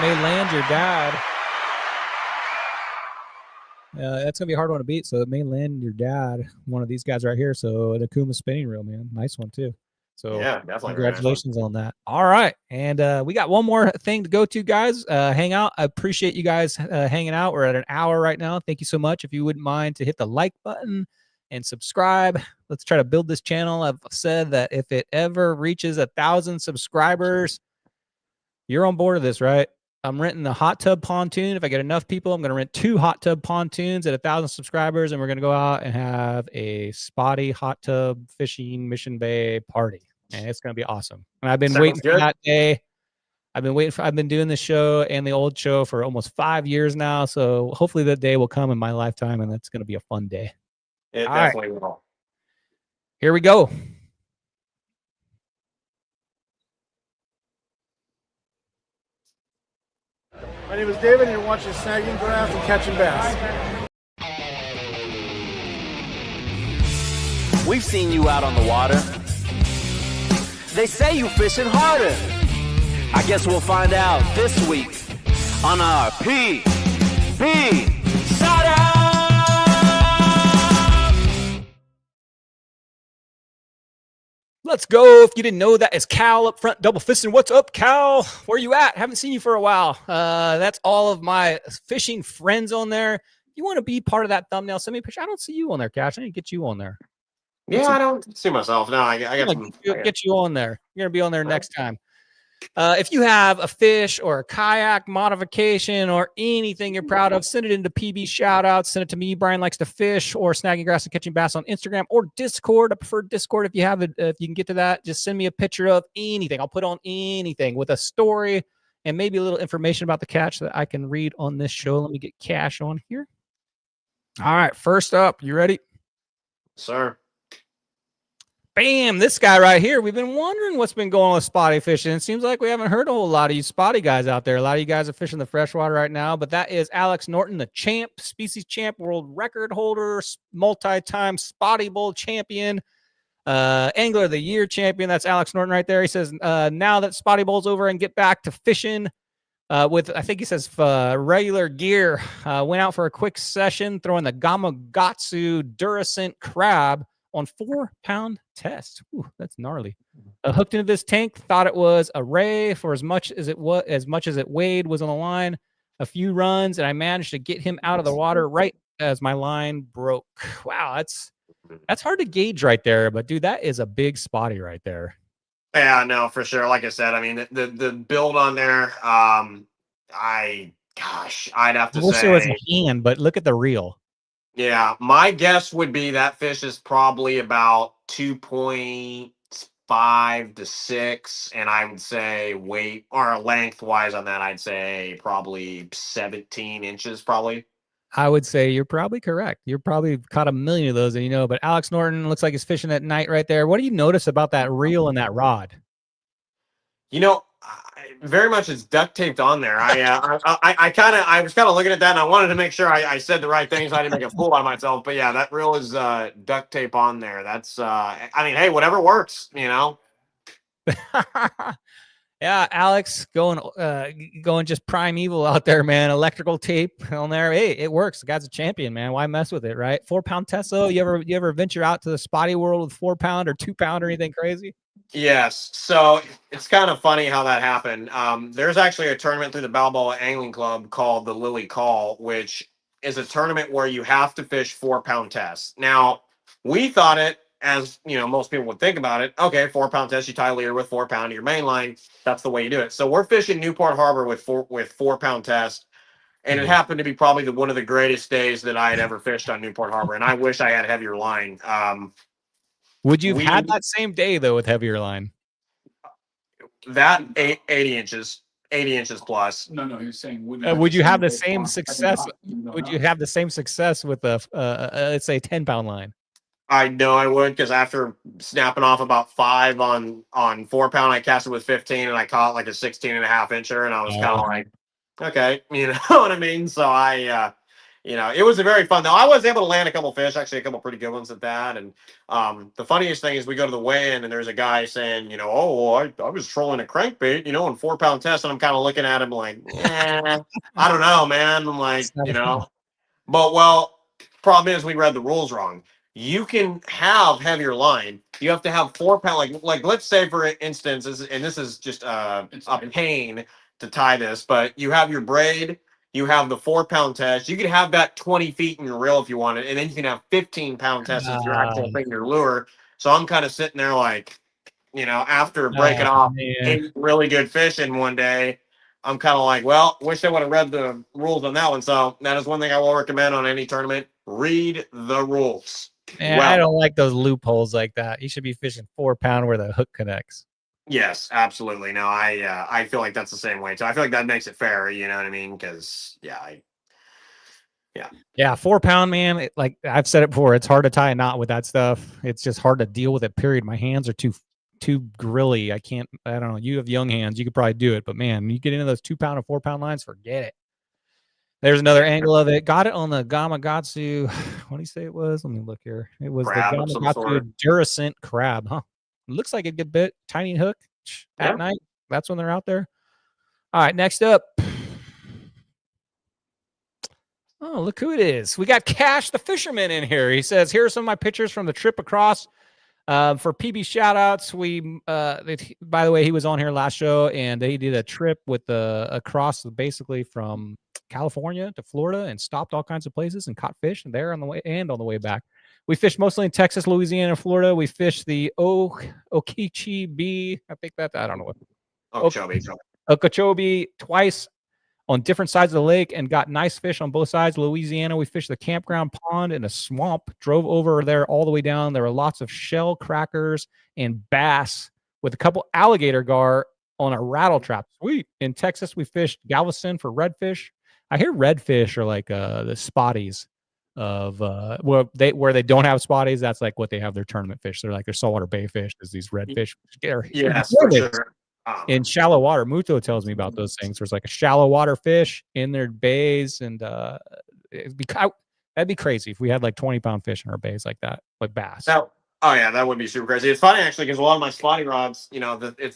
may land your dad. That's gonna be a hard one to beat. So it may land your dad, one of these guys right here. So the Kuma spinning reel, man, nice one too. So yeah, definitely. Congratulations on that. All right, and we got one more thing to go to, guys. Hang out. I appreciate you guys hanging out. We're at an hour right now. Thank you so much. If you wouldn't mind to hit the like button and subscribe. Let's try to build this channel. I've said that if it ever reaches 1,000 subscribers, you're on board of this, right? I'm renting the hot tub pontoon. If I get enough people, I'm going to rent 2 hot tub pontoons at 1,000 subscribers, and we're going to go out and have a spotty hot tub fishing Mission Bay party, and it's going to be awesome. And I've been waiting for that day. I've been doing the show and the old show for almost 5 years now, so hopefully that day will come in my lifetime, and that's going to be a fun day. It definitely will. Here we go. My name is David, and you're watching Snagging Grass and Catching Bass. We've seen you out on the water. They say you fishing harder. I guess we'll find out this week on our PB Shout Out! Let's go. If you didn't know, that is Cal up front, double fisting. What's up, Cal? Where you at? Haven't seen you for a while. That's all of my fishing friends on there. If you want to be part of that thumbnail, send me a picture. I don't see you on there, Cash. I need to get you on there. Yeah, I don't see myself. No, I got some. Get you on there. You're going to be on there next time. If you have a fish or a kayak modification or anything you're proud of, send it into PB Shoutouts. Send it to me, Brian Likes to Fish, or Snagging Grass and Catching Bass on Instagram or Discord. I prefer Discord if you have it. If you can get to that, just send me a picture of anything. I'll put on anything with a story and maybe a little information about the catch that I can read on this show. Let me get Cash on here. All right, first up, you ready? Sir. Bam, this guy right here. We've been wondering what's been going on with spotty fishing. It seems like we haven't heard a whole lot of you spotty guys out there. A lot of you guys are fishing the freshwater right now, but that is Alex Norton, the champ, species champ, world record holder, multi-time spotty bowl champion, angler of the year champion. That's Alex Norton right there. He says, now that spotty bowl's over and get back to fishing with, I think he says, regular gear. Went out for a quick session throwing the Gamakatsu Duracent crab on 4-pound test. Ooh, that's gnarly. Hooked into this tank, thought it was a ray for as much as it weighed was on the line. A few runs, and I managed to get him out of the water right as my line broke. Wow, that's hard to gauge right there, but dude, that is a big spotty right there. Yeah, no, for sure. Like I said, I mean the build on there, I'd have to say it was a hand, but look at the reel. Yeah, my guess would be that fish is probably about 2.5 to 6, and I would say weight or lengthwise on that, I'd say probably 17 inches, probably. I would say you're probably correct. You're probably caught a million of those, and you know. But Alex Norton looks like he's fishing at night right there. What do you notice about that reel and that rod? You know, very much it's duct taped on there. I was kind of looking at that, and I wanted to make sure I said the right thing so I didn't make a fool out of myself. But yeah, that reel is duct tape on there. That's I mean, hey, whatever works, you know. Yeah, Alex going just primeval out there, man. Electrical tape on there. Hey, it works. The guy's a champion, man. Why mess with it, right? 4-pound test though. You ever venture out to the spotty world with 4-pound or 2-pound or anything crazy? Yes. So it's kind of funny how that happened. There's actually a tournament through the Balboa Angling Club called the Lily Call, which is a tournament where you have to fish 4-pound tests. Now, we thought it, as you know, most people would think about it. Okay, 4-pound test, you tie leader with 4-pound to your main line. That's the way you do it. So we're fishing Newport Harbor with 4-pound test. And it happened to be probably one of the greatest days that I had ever fished on Newport Harbor. And I wish I had heavier line. Would you have had that same day though with heavier line? That 80 inches, 80 inches plus. No, he was saying, would you have the same success? Would you have the same success with a let's say 10-pound line? I know I would, because after snapping off about 5 on 4-pound, I cast it with 15 and I caught like a 16.5 incher, and I was kind of like, okay, you know what I mean? So it was a very fun though. I was able to land a couple fish, actually a couple pretty good ones at that. And the funniest thing is we go to the weigh-in and there's a guy saying, oh, well, I was trolling a crankbait, in 4-pound test, and I'm kind of looking at him like, I don't know, man. I'm like, but well, problem is we read the rules wrong. You can have heavier line. You have to have 4-pound, like let's say for instance, and this is just a pain to tie this, but you have your braid, you have the 4-pound test. You can have that 20 feet in your reel if you want it, and then you can have 15-pound test as your actual thing, your lure. So I'm kind of sitting there like, after breaking off 8 really good fish in one day, I'm kind of like, well, wish I would have read the rules on that one. So that is one thing I will recommend on any tournament: read the rules. I don't like those loopholes like that. You should be fishing 4-pound where the hook connects. Yes, absolutely. No, I feel like that's the same way too. I feel like that makes it fair. You know what I mean? Because yeah, 4-pound, man. Like I've said it before, it's hard to tie a knot with that stuff. It's just hard to deal with it. Period. My hands are too grilly. I don't know. You have young hands. You could probably do it, but man, you get into those 2-pound and 4-pound lines, forget it. There's another angle of it. Got it on the Gamakatsu. What do you say it was? Let me look here. It was crab the Gamakatsu Duracent crab, huh? It looks like it get bit. Tiny hook at night. That's when they're out there. All right, next up. Oh, look who it is. We got Cash the Fisherman in here. He says, here are some of my pictures from the trip across. For PB shout-outs, by the way, he was on here last show, and he did a trip with across basically from California to Florida and stopped all kinds of places and caught fish there on the way and on the way back. We fished mostly in Texas, Louisiana, Florida. We fished the Okeechobee. I think I don't know what. Okeechobee twice on different sides of the lake and got nice fish on both sides. Louisiana, we fished the campground pond in a swamp, drove over there all the way down. There were lots of shell crackers and bass with a couple alligator gar on a rattle trap. Sweet. In Texas, we fished Galveston for redfish. I hear redfish are like the spotties of where they don't have spotties. That's like what they have their tournament fish. They're like their saltwater bay fish is these redfish. Yes, for sure. In shallow water, Muto tells me about those things. There's like a shallow water fish in their bays, and that'd be crazy if we had like 20-pound fish in our bays like that, like bass. That would be super crazy. It's funny actually because a lot of my spotting rods,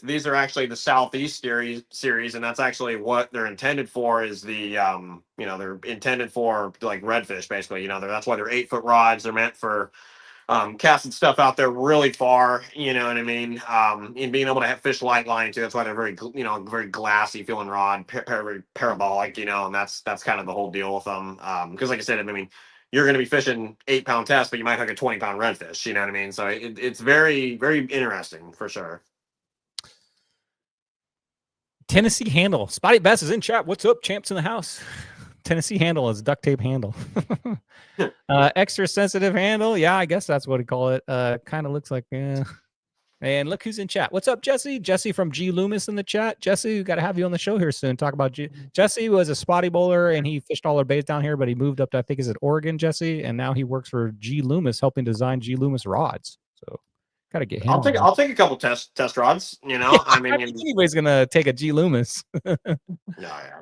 these are actually the Southeast series, and that's actually what they're intended for. Is they're intended for like redfish basically. That's why they're 8-foot rods. They're meant for casting stuff out there really far, you know what I mean? And being able to have fish light line too. That's why they're very, very glassy feeling rod, very parabolic, and that's kind of the whole deal with them. Because like I said, I mean, you're going to be fishing 8-pound test, but you might hook a 20-pound redfish, you know what I mean? So it's very, very interesting for sure. Tennessee handle. Spotty Bass is in chat. What's up? Champs in the house. Tennessee handle is duct tape handle. Extra sensitive handle. Yeah, I guess that's what we call it. Kind of looks like, And look who's in chat. What's up, Jesse? Jesse from G Loomis in the chat. Jesse, we got to have you on the show here soon. Talk about Jesse was a spotty bowler and he fished all our bays down here, but he moved up to, I think, is it Oregon, Jesse? And now he works for G Loomis, helping design G Loomis rods. So got to get him. I'll take a couple test rods. I mean, anybody's gonna take a G Loomis. Yeah.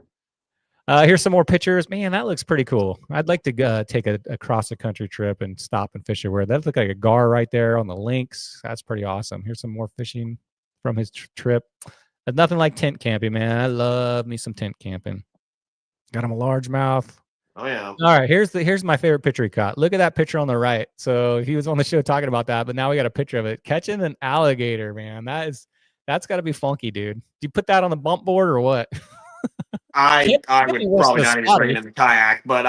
Here's some more pictures. Man, that looks pretty cool. I'd like to take a cross the country trip and stop and fish everywhere. That looks like a gar right there on the links. That's pretty awesome. Here's some more fishing from his trip. There's nothing like tent camping, man. I love me some tent camping. Got him a largemouth. Oh yeah. All right, here's my favorite picture he caught. Look at that picture on the right. So he was on the show talking about that, but now we got a picture of it. Catching an alligator, man. That's got to be funky, dude. Do you put that on the bump board or what? I would probably not even bring it in the kayak, but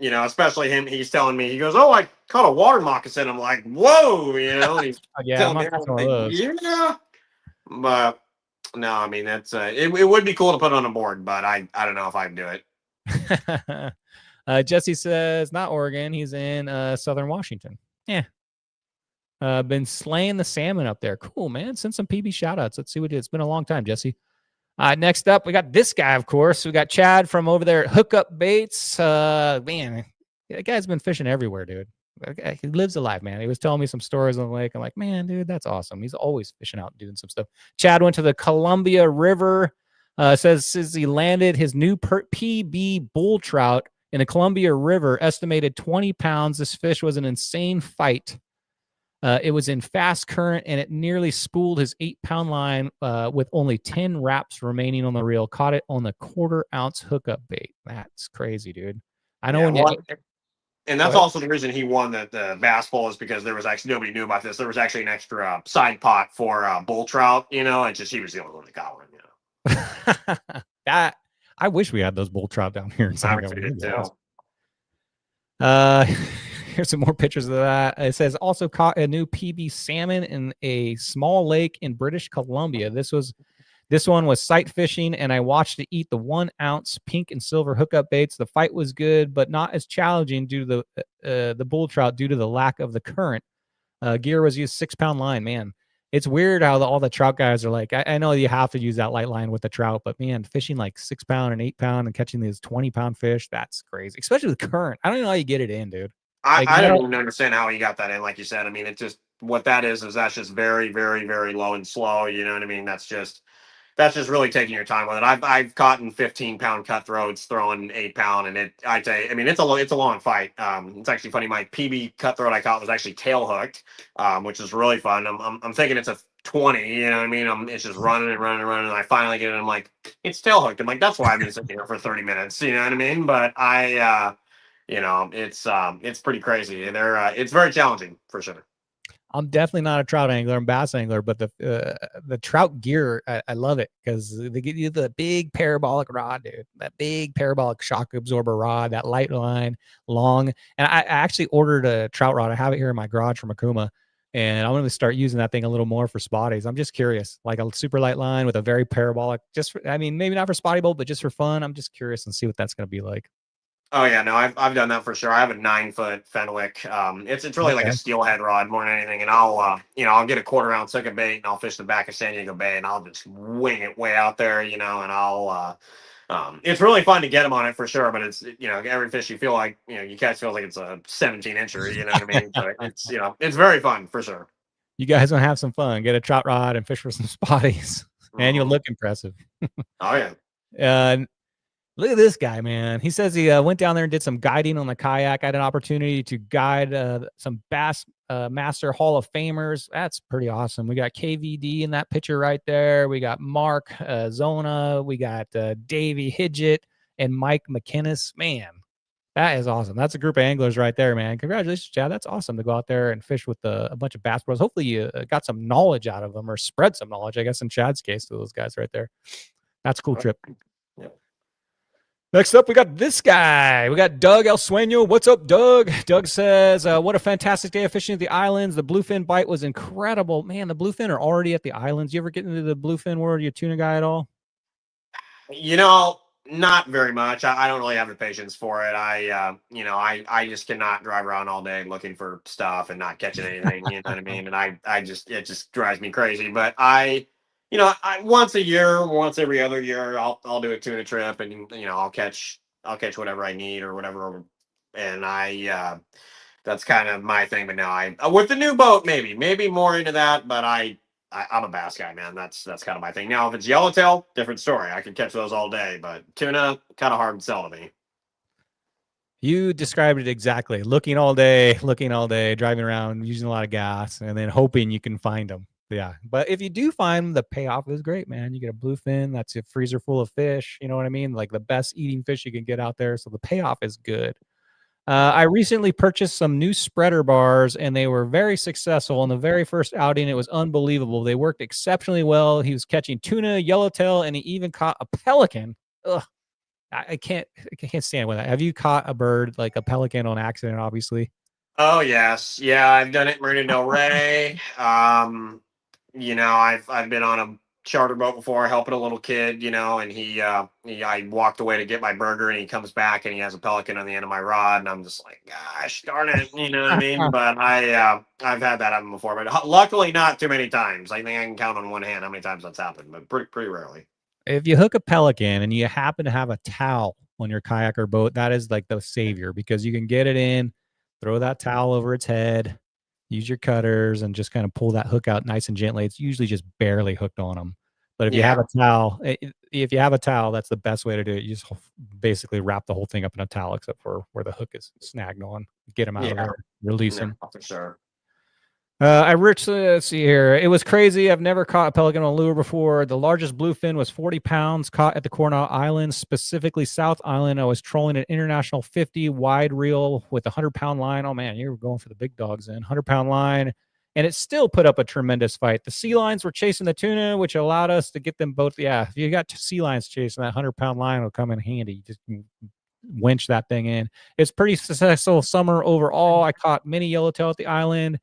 especially him. He's telling me, he goes, "Oh, I caught a water moccasin." I'm like, "Whoa!" He's yeah, me, yeah. But no, I mean that's it would be cool to put on a board, but I don't know if I'd do it. Jesse says not Oregon. He's in Southern Washington. Yeah. Been slaying the salmon up there. Cool, man. Send some PB shout outs. Let's see what it is. It's been a long time, Jesse. Next up, we got this guy, of course. We got Chad from over there at Hookup Baits. Man, that guy's been fishing everywhere, dude. He lives a life, man. He was telling me some stories on the lake. I'm like, man, dude, that's awesome. He's always fishing out and doing some stuff. Chad went to the Columbia River. Says he landed his new PB bull trout in the Columbia River, estimated 20 pounds. This fish was an insane fight. It was in fast current, and it nearly spooled his 8-pound line with only 10 wraps remaining on the reel. Caught it on the 1/4-ounce hookup bait. That's crazy, dude. I know and that's also the reason he won the Bass Bowl is because there was actually nobody knew about this. There was actually an extra side pot for bull trout, you know, and just he was the only one that got one, you know. That I wish we had those bull trout down here in San Diego. Here's some more pictures of that. It says also caught a new PB salmon in a small lake in British Columbia. This one was sight fishing, and I watched it eat the 1-ounce pink and silver hookup baits. The fight was good, but not as challenging due to the bull trout due to the lack of the current. Gear was used 6-pound line. Man, it's weird how all the trout guys are like, I know you have to use that light line with the trout, but man, fishing like 6-pound and 8-pound and catching these 20-pound fish, that's crazy, especially with current. I don't even know how you get it in, dude. I don't even understand how he got that in, like you said. I mean, it just what that is that's just very, very, very low and slow. You know what I mean? That's just really taking your time with it. I've caught in 15-pound cutthroats throwing 8-pound, and I tell you, I mean, it's a long fight. It's actually funny. My PB cutthroat I caught was actually tail hooked, which is really fun. I'm thinking it's a 20. You know what I mean? It's just running and running and running. And I finally get it. I'm like, it's tail hooked. I'm like, that's why I've been sitting here for 30 minutes. You know what I mean? But you know, it's pretty crazy. It's very challenging for sure. I'm definitely not a trout angler. I'm a bass angler, but the trout gear, I love it because they give you the big parabolic rod, dude. That big parabolic shock absorber rod, that light line, long. And I actually ordered a trout rod. I have it here in my garage from Akuma, and I'm going to start using that thing a little more for spotties. I'm just curious, like a super light line with a very parabolic. I mean, maybe not for spotty boat, but just for fun. I'm just curious and see what that's going to be like. Oh yeah, no, I've done that for sure. I have a 9-foot Fenwick. It's really like a steelhead rod more than anything, and I'll get a 1/4-ounce hook of bait and I'll fish the back of San Diego Bay and I'll just wing it way out there, you know, and I'll it's really fun to get them on it for sure, but it's every fish you feel like you catch feels like it's a 17-incher, you know what I mean? But it's it's very fun for sure. You guys want to have some fun? Get a trout rod and fish for some spotties, and you'll look impressive. Oh yeah. Look at this guy, man. He says he went down there and did some guiding on the kayak. I had an opportunity to guide some Bass Master Hall of Famers. That's pretty awesome. We got KVD in that picture right there. We got Mark Zona. We got Davey Hidget and Mike McInnes. Man, that is awesome. That's a group of anglers right there, man. Congratulations, Chad. That's awesome to go out there and fish with a bunch of Bass Bros. Hopefully you got some knowledge out of them or spread some knowledge, I guess, in Chad's case, to those guys right there. That's a cool trip. Next up, we got this guy. We got Doug El Sueño. What's up, Doug? Doug says, what a fantastic day of fishing at the islands. The bluefin bite was incredible. Man, the bluefin are already at the islands. You ever get into the bluefin world? You a tuna guy at all? Not very much. I don't really have the patience for it. I just cannot drive around all day looking for stuff and not catching anything. You know what I mean? And it just drives me crazy. But once a year, once every other year, I'll do a tuna trip, and I'll catch whatever I need or whatever, and that's kind of my thing. But now with the new boat, maybe more into that, but I'm a bass guy, man. That's kind of my thing. Now if it's yellowtail, different story. I can catch those all day, but tuna kind of hard to sell to me. You described it exactly. Looking all day, driving around, using a lot of gas, and then hoping you can find them. Yeah, but if you do find them, the payoff is great, man. You get a bluefin, that's a freezer full of fish. You know what I mean? Like the best eating fish you can get out there. So the payoff is good. I recently purchased some new spreader bars, and they were very successful. On the very first outing, it was unbelievable. They worked exceptionally well. He was catching tuna, yellowtail, and he even caught a pelican. Ugh, I can't stand with that. Have you caught a bird like a pelican on accident? Obviously. Oh yes, yeah, I've done it in Marina Del Rey. I've been on charter boat before, helping a little kid, and I walked away to get my burger, and he comes back and he has a pelican on the end of my rod, and I'm just like, gosh darn it, you know what I mean? But I've had that happen before, but luckily not too many times. I think I can count on one hand how many times that's happened, but pretty rarely. If you hook a pelican and you happen to have a towel on your kayak or boat, that is like the savior, because you can get it in, throw that towel over its head, use your cutters, and just kind of pull that hook out nice and gently. It's usually just barely hooked on them. But if you have a towel, that's the best way to do it. You just basically wrap the whole thing up in a towel, except for where the hook is snagged on. Get them out of there, release them. For sure. Let's see here. It was crazy. I've never caught a pelican on a lure before. The largest bluefin was 40 pounds, caught at the Coronado Islands, specifically South Island. I was trolling an international 50 wide reel with a 100-pound line. Oh man, you were going for the big dogs then. 100-pound line, and it still put up a tremendous fight. The sea lions were chasing the tuna, which allowed us to get them both. Yeah, if you got sea lions chasing, that 100-pound line will come in handy. Just winch that thing in. It's pretty successful summer overall. I caught many yellowtail at the island.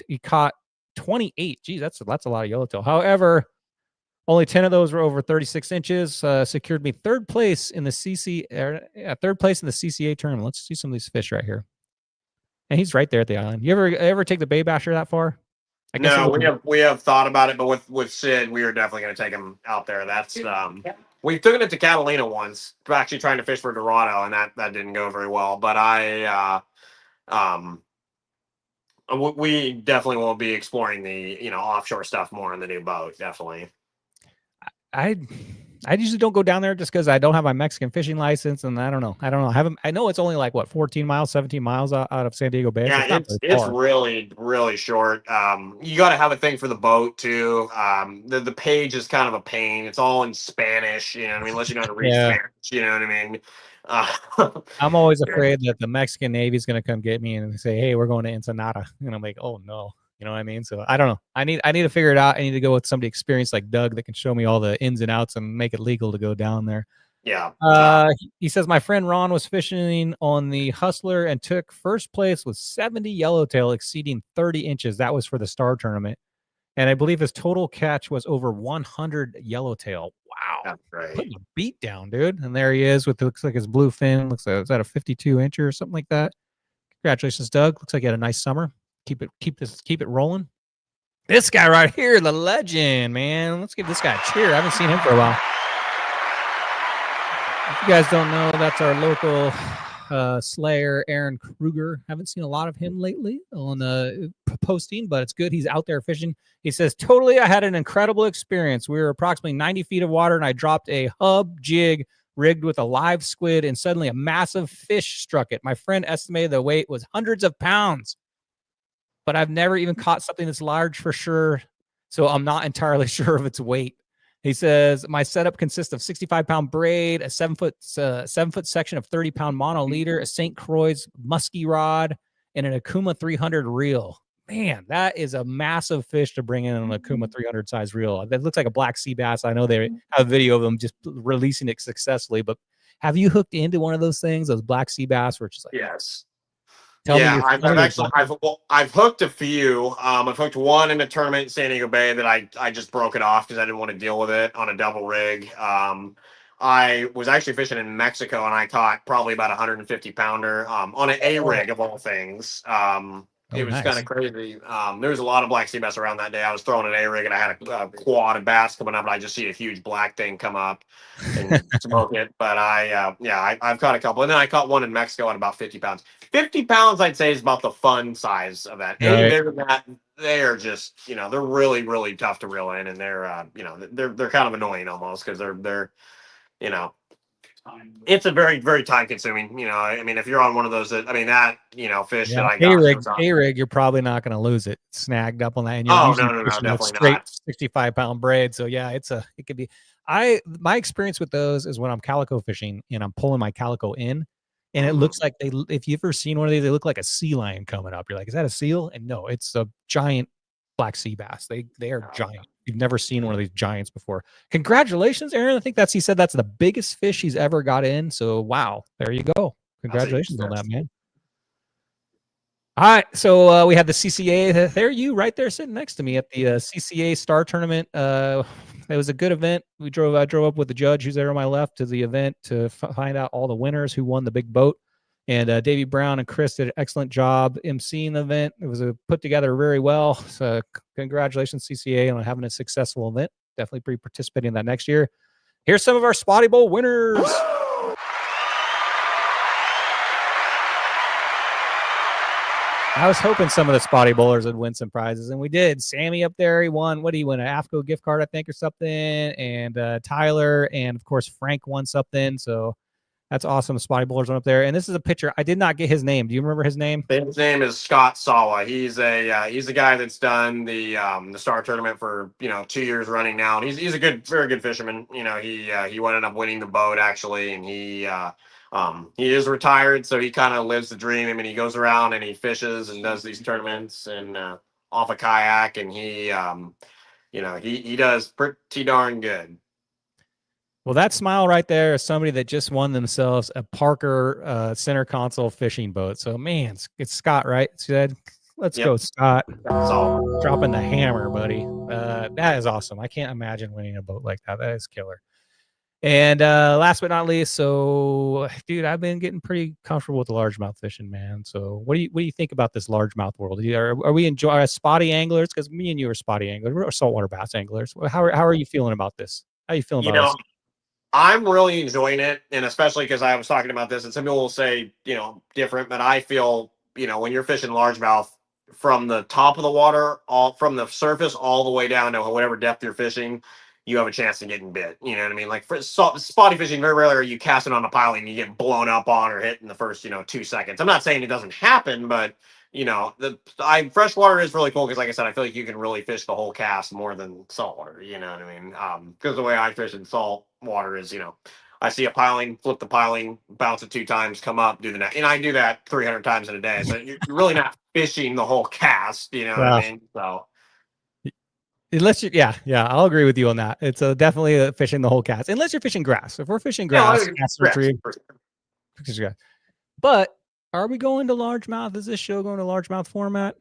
He caught 28. Geez, that's a lot of yellowtail. However, only 10 of those were over 36 inches. Secured me third place in the CCA tournament. Let's see some of these fish right here. And he's right there at the island. You ever take the bay basher that far? No, we have thought about it, but with Sid, we are definitely going to take him out there. That's we took it to Catalina once, actually trying to fish for Dorado, and that didn't go very well. But we definitely will be exploring the offshore stuff more in the new boat. Definitely. I usually don't go down there just because I don't have my Mexican fishing license, and I don't know. I know it's only like 14 miles, 17 miles out of San Diego Bay. Yeah, it's really, really short. You got to have a thing for the boat too. The page is kind of a pain. It's all in Spanish, you know what I mean? Unless you know how to read Spanish, you know what I mean? I'm always afraid that the Mexican Navy is going to come get me and say, "Hey, we're going to Ensenada," and I'm like, "Oh no." You know what I mean? So I don't know. I need to figure it out. I need to go with somebody experienced like Doug that can show me all the ins and outs and make it legal to go down there. Yeah. He says my friend Ron was fishing on the Hustler and took first place with 70 yellowtail exceeding 30 inches. That was for the Star Tournament. And I believe his total catch was over 100 yellowtail. Wow. That's great. Putting a beat down, dude. And there he is with, looks like his blue fin. Looks like, is that a 52 incher or something like that? Congratulations, Doug. Looks like you had a nice summer. Keep it rolling. This guy right here, the legend, man. Let's give this guy a cheer. I haven't seen him for a while. If you guys don't know, that's our local slayer, Aaron Kruger. Haven't seen a lot of him lately on the posting, but it's good. He's out there fishing. He says, totally, I had an incredible experience. We were approximately 90 feet of water, and I dropped a hub jig rigged with a live squid, and suddenly a massive fish struck it. My friend estimated the weight was hundreds of pounds, but I've never even caught something that's large for sure, so I'm not entirely sure of its weight. He says, my setup consists of 65-pound braid, a 7-foot section of 30-pound mono leader, a St. Croix musky rod, and an Akuma 300 reel. Man, that is a massive fish to bring in an Akuma 300 size reel. That looks like a black sea bass. I know they have a video of them just releasing it successfully, but have you hooked into one of those things, those black sea bass, where it's just like, yes. I've hooked a few. I've hooked one in a tournament in San Diego Bay that I just broke it off because I didn't want to deal with it on a double rig. I was actually fishing in Mexico, and I caught probably about 150 pounder on an A rig of all things. It was kind of crazy. There was a lot of black sea bass around that day. I was throwing an A rig, and I had a quad of bass coming up, and I just see a huge black thing come up and smoke it. But I've caught a couple, and then I caught one in Mexico at about 50 pounds. 50 pounds, I'd say, is about the fun size of that. Any bigger than that, they are just, they're really, really tough to reel in, and they're, they're kind of annoying almost because they're, it's a very, very time consuming, I mean, if you're on one of those, fish that I got. A-rig, you're probably not going to lose it. Snagged up on that. And you're no, definitely straight not. 65-pound braid. So yeah, it could be, my experience with those is when I'm calico fishing and I'm pulling my calico in, and it looks like if you've ever seen one of these, they look like a sea lion coming up. You're like, is that a seal? And no, it's a giant black sea bass. They are giant. You've never seen one of these giants before. Congratulations, Aaron. I think he said that's the biggest fish he's ever got in. So wow, there you go. Congratulations on that, man. All right, so we have the CCA. There, you right there, sitting next to me at the CCA Star Tournament. It was a good event. I drove up with the judge, who's there on my left, to the event to find out all the winners who won the big boat. And Davey Brown and Chris did an excellent job emceeing the event. It was put together very well. So congratulations, CCA, on having a successful event. Definitely be participating in that next year. Here's some of our Spotty Bowl winners. I was hoping some of the Spotty Bowlers would win some prizes, and we did. Sammy up there, he won. What did he win? An AFCO gift card, I think, or something. And Tyler, and of course Frank won something. So that's awesome. The Spotty Bowlers went up there, and this is a picture. I did not get his name. Do you remember his name? His name is Scott Sawa. He's the guy that's done the Star Tournament for 2 years running now. And he's a very good fisherman. He ended up winning the boat actually, and he is retired, so he kind of lives the dream. I mean, he goes around and he fishes and does these tournaments and off a kayak, and he does pretty darn good. Well, that smile right there is somebody that just won themselves a Parker center console fishing boat. So, man, it's Scott, right? Said, let's go, Scott. Dropping the hammer, buddy. That is awesome. I can't imagine winning a boat like that. That is killer. And last but not least, so dude, I've been getting pretty comfortable with the largemouth fishing, man. So what do you think about this largemouth world? Are we enjoying spotty anglers? Because me and you are spotty anglers. We're saltwater bass anglers. How are you feeling about this? How are you feeling about this? I'm really enjoying it, and especially because I was talking about this, and some people will say, different, but I feel, when you're fishing largemouth from the top of the water, from the surface all the way down to whatever depth you're fishing, you have a chance of getting bit. You know what I mean? Like for spotty fishing, very rarely are you casting on a piling and you get blown up on or hit in the first, 2 seconds. I'm not saying it doesn't happen, but freshwater is really cool because, like I said, I feel like you can really fish the whole cast more than saltwater. You know what I mean? Because the way I fish in salt water is, I see a piling, flip the piling, bounce it 2 times, come up, do the net, and I do that 300 times in a day. So you're really not fishing the whole cast. You know what I mean? So. Unless you, yeah, I'll agree with you on that. It's definitely fishing the whole cast. Unless you're fishing grass. If we're fishing grass, But are we going to largemouth? Is this show going to largemouth format?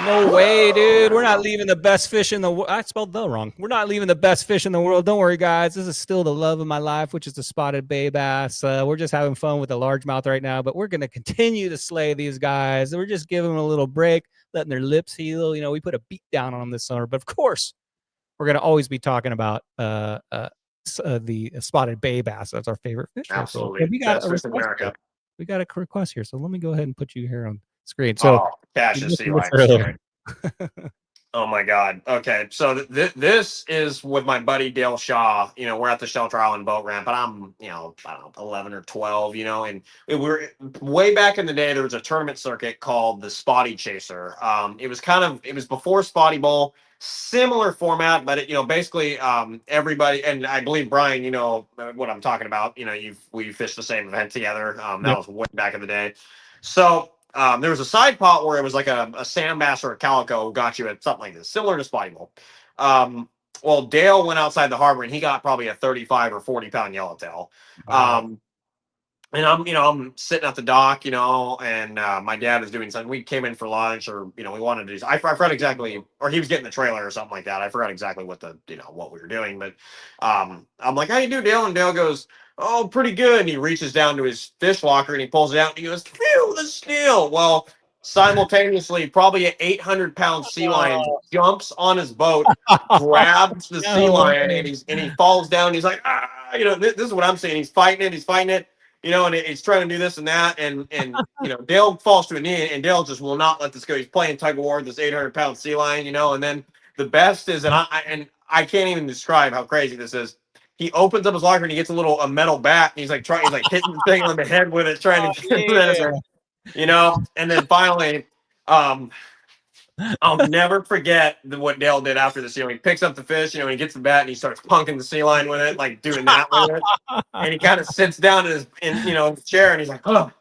No way, dude. We're not leaving the best fish in the world. I spelled the wrong. We're not leaving the best fish in the world. Don't worry, guys. This is still the love of my life, which is the spotted bay bass. We're just having fun with the largemouth right now, but we're going to continue to slay these guys. We're just giving them a little break, letting their lips heal. We put a beat down on them this summer, but of course, we're going to always be talking about the spotted bay bass. That's our favorite fish. Absolutely. So we got a request. We got a request here, so let me go ahead and put you here on screen. So, Cassius CY. Oh my God. Okay, so this is with my buddy Dale Shaw. We're at the Shelter Island boat ramp, but I'm, I don't know, 11 or 12. And we're way back in the day. There was a tournament circuit called the Spotty Chaser. It was before Spotty Bowl, similar format, but basically everybody, and I believe Brian, what I'm talking about. We fished the same event together. That was way back in the day. So. There was a side pot where it was like a sand bass or a calico got you at something like this, similar to Spotty Bowl. Well, Dale went outside the harbor and he got probably a 35 or 40 pound yellowtail. Wow. And I'm sitting at the dock, and my dad is doing something. We came in for lunch, or we wanted to do. I forgot exactly, or he was getting the trailer or something like that. I forgot exactly what what we were doing, but I'm like, "How you do, Dale?" And Dale goes, "Oh, pretty good." And he reaches down to his fish locker and he pulls it out and he goes, "Phew, the snail!" Well, simultaneously, probably an 800-pound sea lion jumps on his boat, grabs the sea lion, and he falls down. And he's like, "Ah!" This is what I'm saying. He's fighting it. And he's trying to do this and that, and Dale falls to a knee, and Dale just will not let this go. He's playing tug of war with this 800-pound sea lion, and then the best is, and I can't even describe how crazy this is. He opens up his locker and he gets a metal bat, and he's like hitting the thing on the head with it, trying to get and then finally, I'll never forget what Dale did after this. He picks up the fish, he gets the bat and he starts punking the sea lion with it, like doing that with it. And he kind of sits down in his chair and he's like, oh,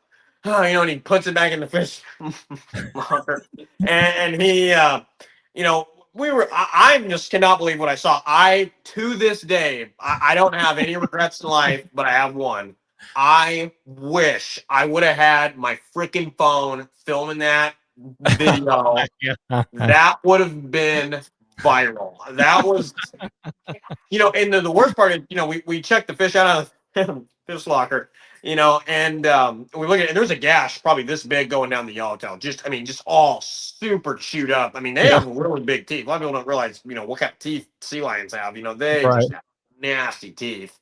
and he puts it back in the fish locker. And he, I just cannot believe what I saw. To this day, I don't have any regrets in life, but I have one. I wish I would have had my freaking phone filming that video. That would have been viral. That was, and the worst part is, we checked the fish out of the fish locker, and we look at it, and there's a gash probably this big going down the yellowtail. Just all super chewed up. I mean, they have really big teeth. A lot of people don't realize, what kind of teeth sea lions have. They just have nasty teeth.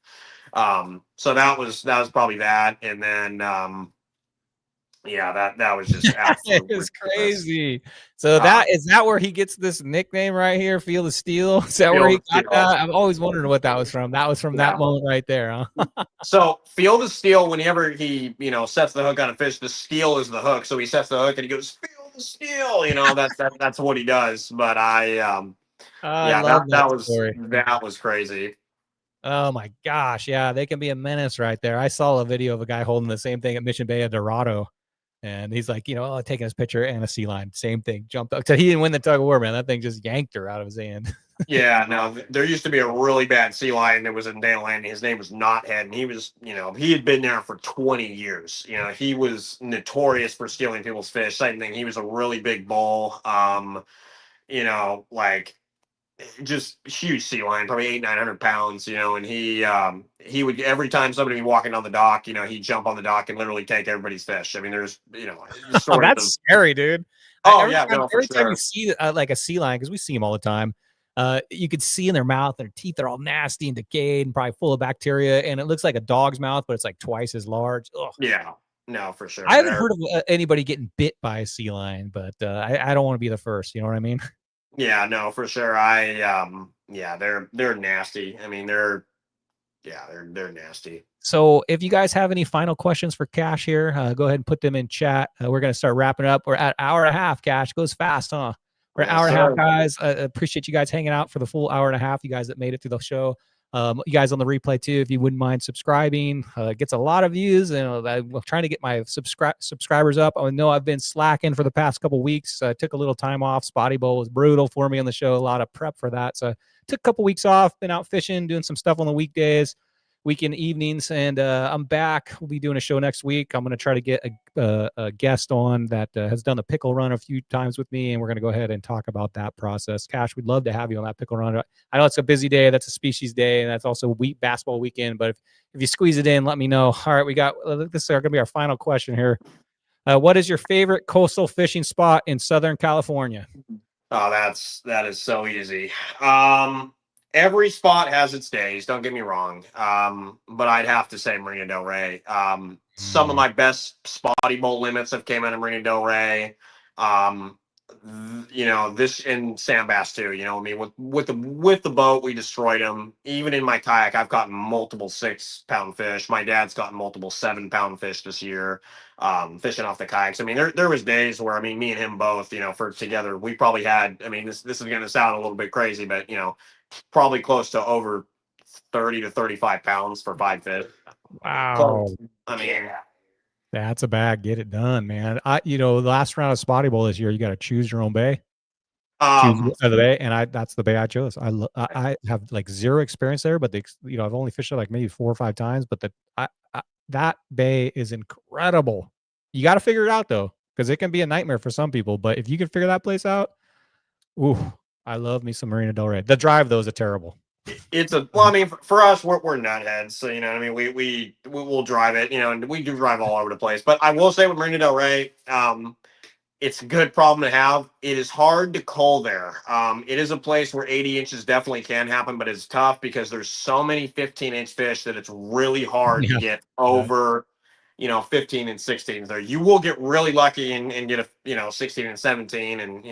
So that was probably that, and then that was just absolutely it was crazy. So is that where he gets this nickname right here, Field of Steel? Is that where he got that? I've always wondered what that was from. That was from that moment right there, huh? So Field of Steel, whenever he sets the hook on a fish, the steel is the hook. So he sets the hook and he goes Field of Steel. That's what he does. But that was crazy. Oh my gosh, yeah, they can be a menace right there. I saw a video of a guy holding the same thing at Mission Bay at Dorado, and he's like, taking his picture and a sea lion, same thing, jumped up. So he didn't win the tug of war, man. That thing just yanked her out of his hand. Yeah, no, there used to be a really bad sea lion that was in Dana Landing. His name was Knothead, and he was, he had been there for 20 years. He was notorious for stealing people's fish. Same thing. He was a really big bull. Just huge sea lion, probably 800-900 pounds, and he would, every time somebody would be walking on the dock, he'd jump on the dock and literally take everybody's fish. I mean, there's that's scary, dude. Every time you see like a sea lion, because we see them all the time, you could see in their mouth, their teeth are all nasty and decayed and probably full of bacteria, and it looks like a dog's mouth, but it's like twice as large. Ugh. Yeah, no, for sure. I haven't heard of anybody getting bit by a sea lion, but I don't want to be the first. You know what I mean? Yeah, no, for sure. They're nasty. I mean, they're nasty. So if you guys have any final questions for Cash here, go ahead and put them in chat. We're going to start wrapping up. We're at hour and a half. Cash goes fast, huh? We're an hour and a half, guys. I appreciate you guys hanging out for the full hour and a half. You guys that made it through the show. You guys on the replay too, if you wouldn't mind subscribing, it gets a lot of views, and I'm trying to get my subscribers up. I know I've been slacking for the past couple weeks. I took a little time off. Spotty Bowl was brutal for me on the show. A lot of prep for that. So I took a couple weeks off, been out fishing, doing some stuff on the weekdays, weekend evenings, and I'm back. We'll be doing a show next week. I'm going to try to get a guest on that has done the Pickle Run a few times with me, and we're going to go ahead and talk about that process. Cash, we'd love to have you on that Pickle Run. I know it's a busy day. That's a species day, and that's also basketball weekend, but if you squeeze it in, let me know. All right, this is going to be our final question here. What is your favorite coastal fishing spot in Southern California? Oh, that is so easy. Every spot has its days, don't get me wrong. But I'd have to say Marina Del Rey. Some of my best spotty bowl limits have came out of Marina Del Rey. This in sand bass too. I mean, with the boat, we destroyed them. Even in my kayak, I've gotten multiple 6-pound fish. My dad's gotten multiple 7-pound fish this year, fishing off the kayaks. I mean, there was days where, I mean, me and him both, for together, we probably had, I mean, this is going to sound a little bit crazy, but probably close to over 30 to 35 pounds for 5 fish. Wow. I mean, that's a bag. Get it done, man. The last round of Spotty Bowl this year, you got to choose your own bay. Choose the bay, and that's the bay I chose. I have like zero experience there, but I've only fished it like maybe 4 or 5 times. But that bay is incredible. You got to figure it out though, because it can be a nightmare for some people. But if you can figure that place out, ooh, I love me some Marina Del Rey. The drive though is terrible. I mean, for us, we're nutheads, so I mean, we will drive it, and we do drive all over the place. But I will say with Marina Del Rey, it's a good problem to have. It is hard to cull there. It is a place where 80 inches definitely can happen, but it's tough because there's so many 15-inch fish that it's really hard to get over, 15 and 16 there. You will get really lucky and get a 16 and 17, and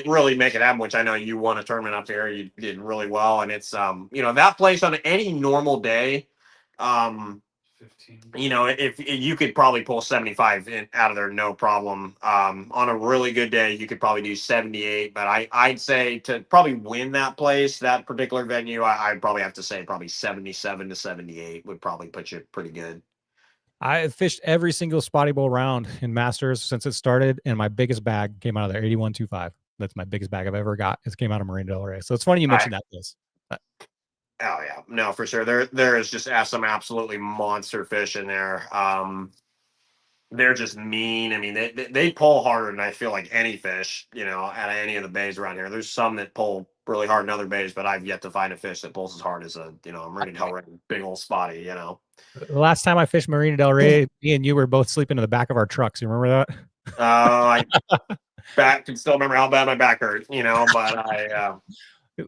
really make it happen, which I know you won a tournament up there. You did really well, and it's that place on any normal day, 15. If you could probably pull 75 out of there, no problem. On a really good day, you could probably do 78, but I'd say to probably win that place, that particular venue, I'd probably have to say probably 77 to 78 would probably put you pretty good. I fished every single Spotty Bowl round in Masters since it started, and my biggest bag came out of there, 81.25. That's my biggest bag I've ever got. It came out of Marina Del Rey. So it's funny you mentioned that place. Oh yeah, no, for sure. There is just some absolutely monster fish in there. They're just mean. I mean, they pull harder than I feel like any fish, out of any of the bays around here. There's some that pull really hard in other bays, but I've yet to find a fish that pulls as hard as a Marina Del Rey big old spotty. The last time I fished Marina Del Rey, me and you were both sleeping in the back of our trucks. You remember that? I can still remember how bad my back hurt, but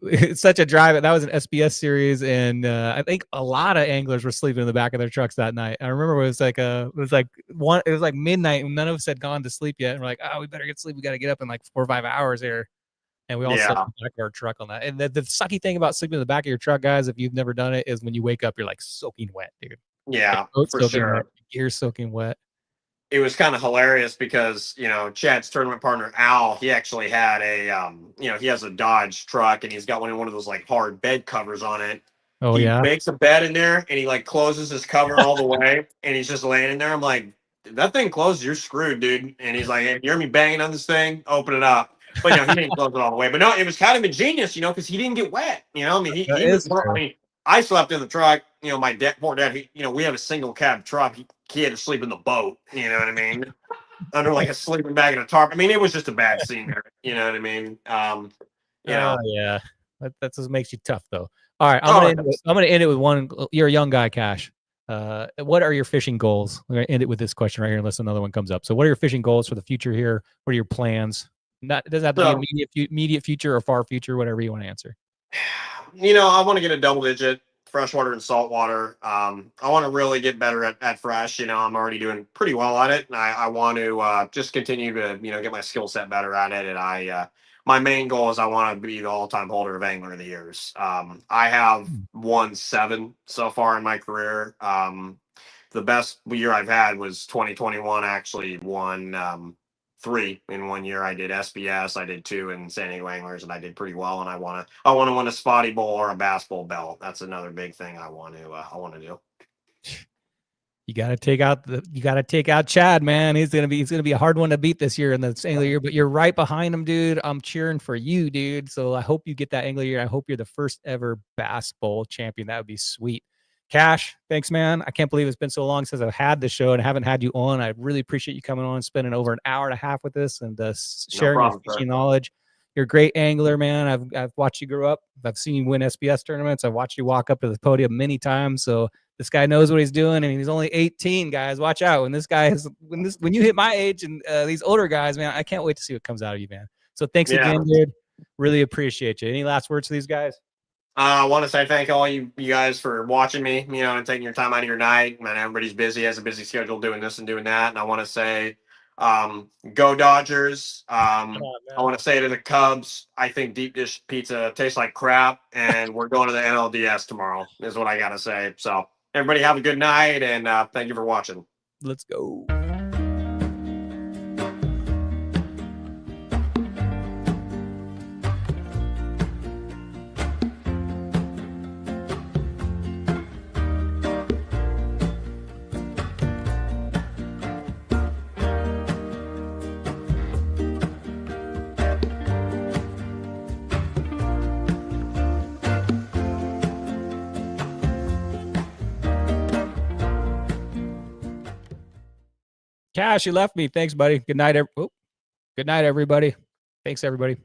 it's such a drive. That was an SBS series, and I think a lot of anglers were sleeping in the back of their trucks that night. I remember it was like midnight, and none of us had gone to sleep yet. And we're like, oh, we better get sleep. We got to get up in like 4 or 5 hours here. And we all slept in the back of our truck on that. And the sucky thing about sleeping in the back of your truck, guys, if you've never done it, is when you wake up, you're like soaking wet, dude. Yeah, like, for sure. Wet, gear soaking wet. It was kind of hilarious because, Chad's tournament partner, Al, he actually had he has a Dodge truck, and he's got one of those like hard bed covers on it. Oh, he yeah. makes a bed in there, and he like closes his cover all the way, and he's just laying in there. I'm like, if that thing closes, you're screwed, dude. And he's like, hey, you hear me banging on this thing? Open it up. But he didn't close it all the way. But no, it was kind of ingenious, because he didn't get wet. I mean, I slept in the truck. My poor dad. We have a single cab truck. He had to sleep in the boat. You know what I mean? Under like a sleeping bag and a tarp. I mean, it was just a bad scene there. You know what I mean? Yeah, that just makes you tough, though. All right, I'm gonna end it with one. You're a young guy, Cash. What are your fishing goals? We're gonna end it with this question right here, unless another one comes up. So, what are your fishing goals for the future here? What are your plans? It doesn't have to be immediate future or far future, whatever you want to answer. I want to get a double digit freshwater and saltwater. I want to really get better at fresh. I'm already doing pretty well at it, and I want to just continue to get my skill set better at it. And my main goal is I want to be the all-time holder of Angler of the Years. I have won 7 so far in my career. The best year I've had was 2021. I actually won 3 in 1 year. I did SBS, I did 2 in San Diego Anglers, and I did pretty well. And I want to win a Spotty Bowl or a Bass Bowl belt. That's another big thing I want to do. You got to take out Chad, man. He's gonna be a hard one to beat this year in the Angler Year. But you're right behind him, dude. I'm cheering for you, dude. So I hope you get that Angler Year. I hope you're the first ever Bass Bowl champion. That would be sweet. Cash, thanks, man. I can't believe it's been so long since I've had the show and I haven't had you on. I really appreciate you coming on and spending over an hour and a half with us and sharing your fishing knowledge. You're a great angler, man. I've watched you grow up. I've seen you win SBS tournaments. I've watched you walk up to the podium many times. So this guy knows what he's doing, and he's only 18, guys. Watch out. When you hit my age and these older guys, man, I can't wait to see what comes out of you, man. So thanks again, dude. Really appreciate you. Any last words to these guys? I want to say thank all you guys for watching me, and taking your time out of your night. Man, everybody's busy, has a busy schedule doing this and doing that. And I want to say, go Dodgers. I want to say to the Cubs, I think deep dish pizza tastes like crap, and we're going to the NLDS tomorrow is what I got to say. So everybody have a good night, and thank you for watching. Let's go. Cash, you left me. Thanks, buddy. Good night. Good night, everybody. Thanks, everybody.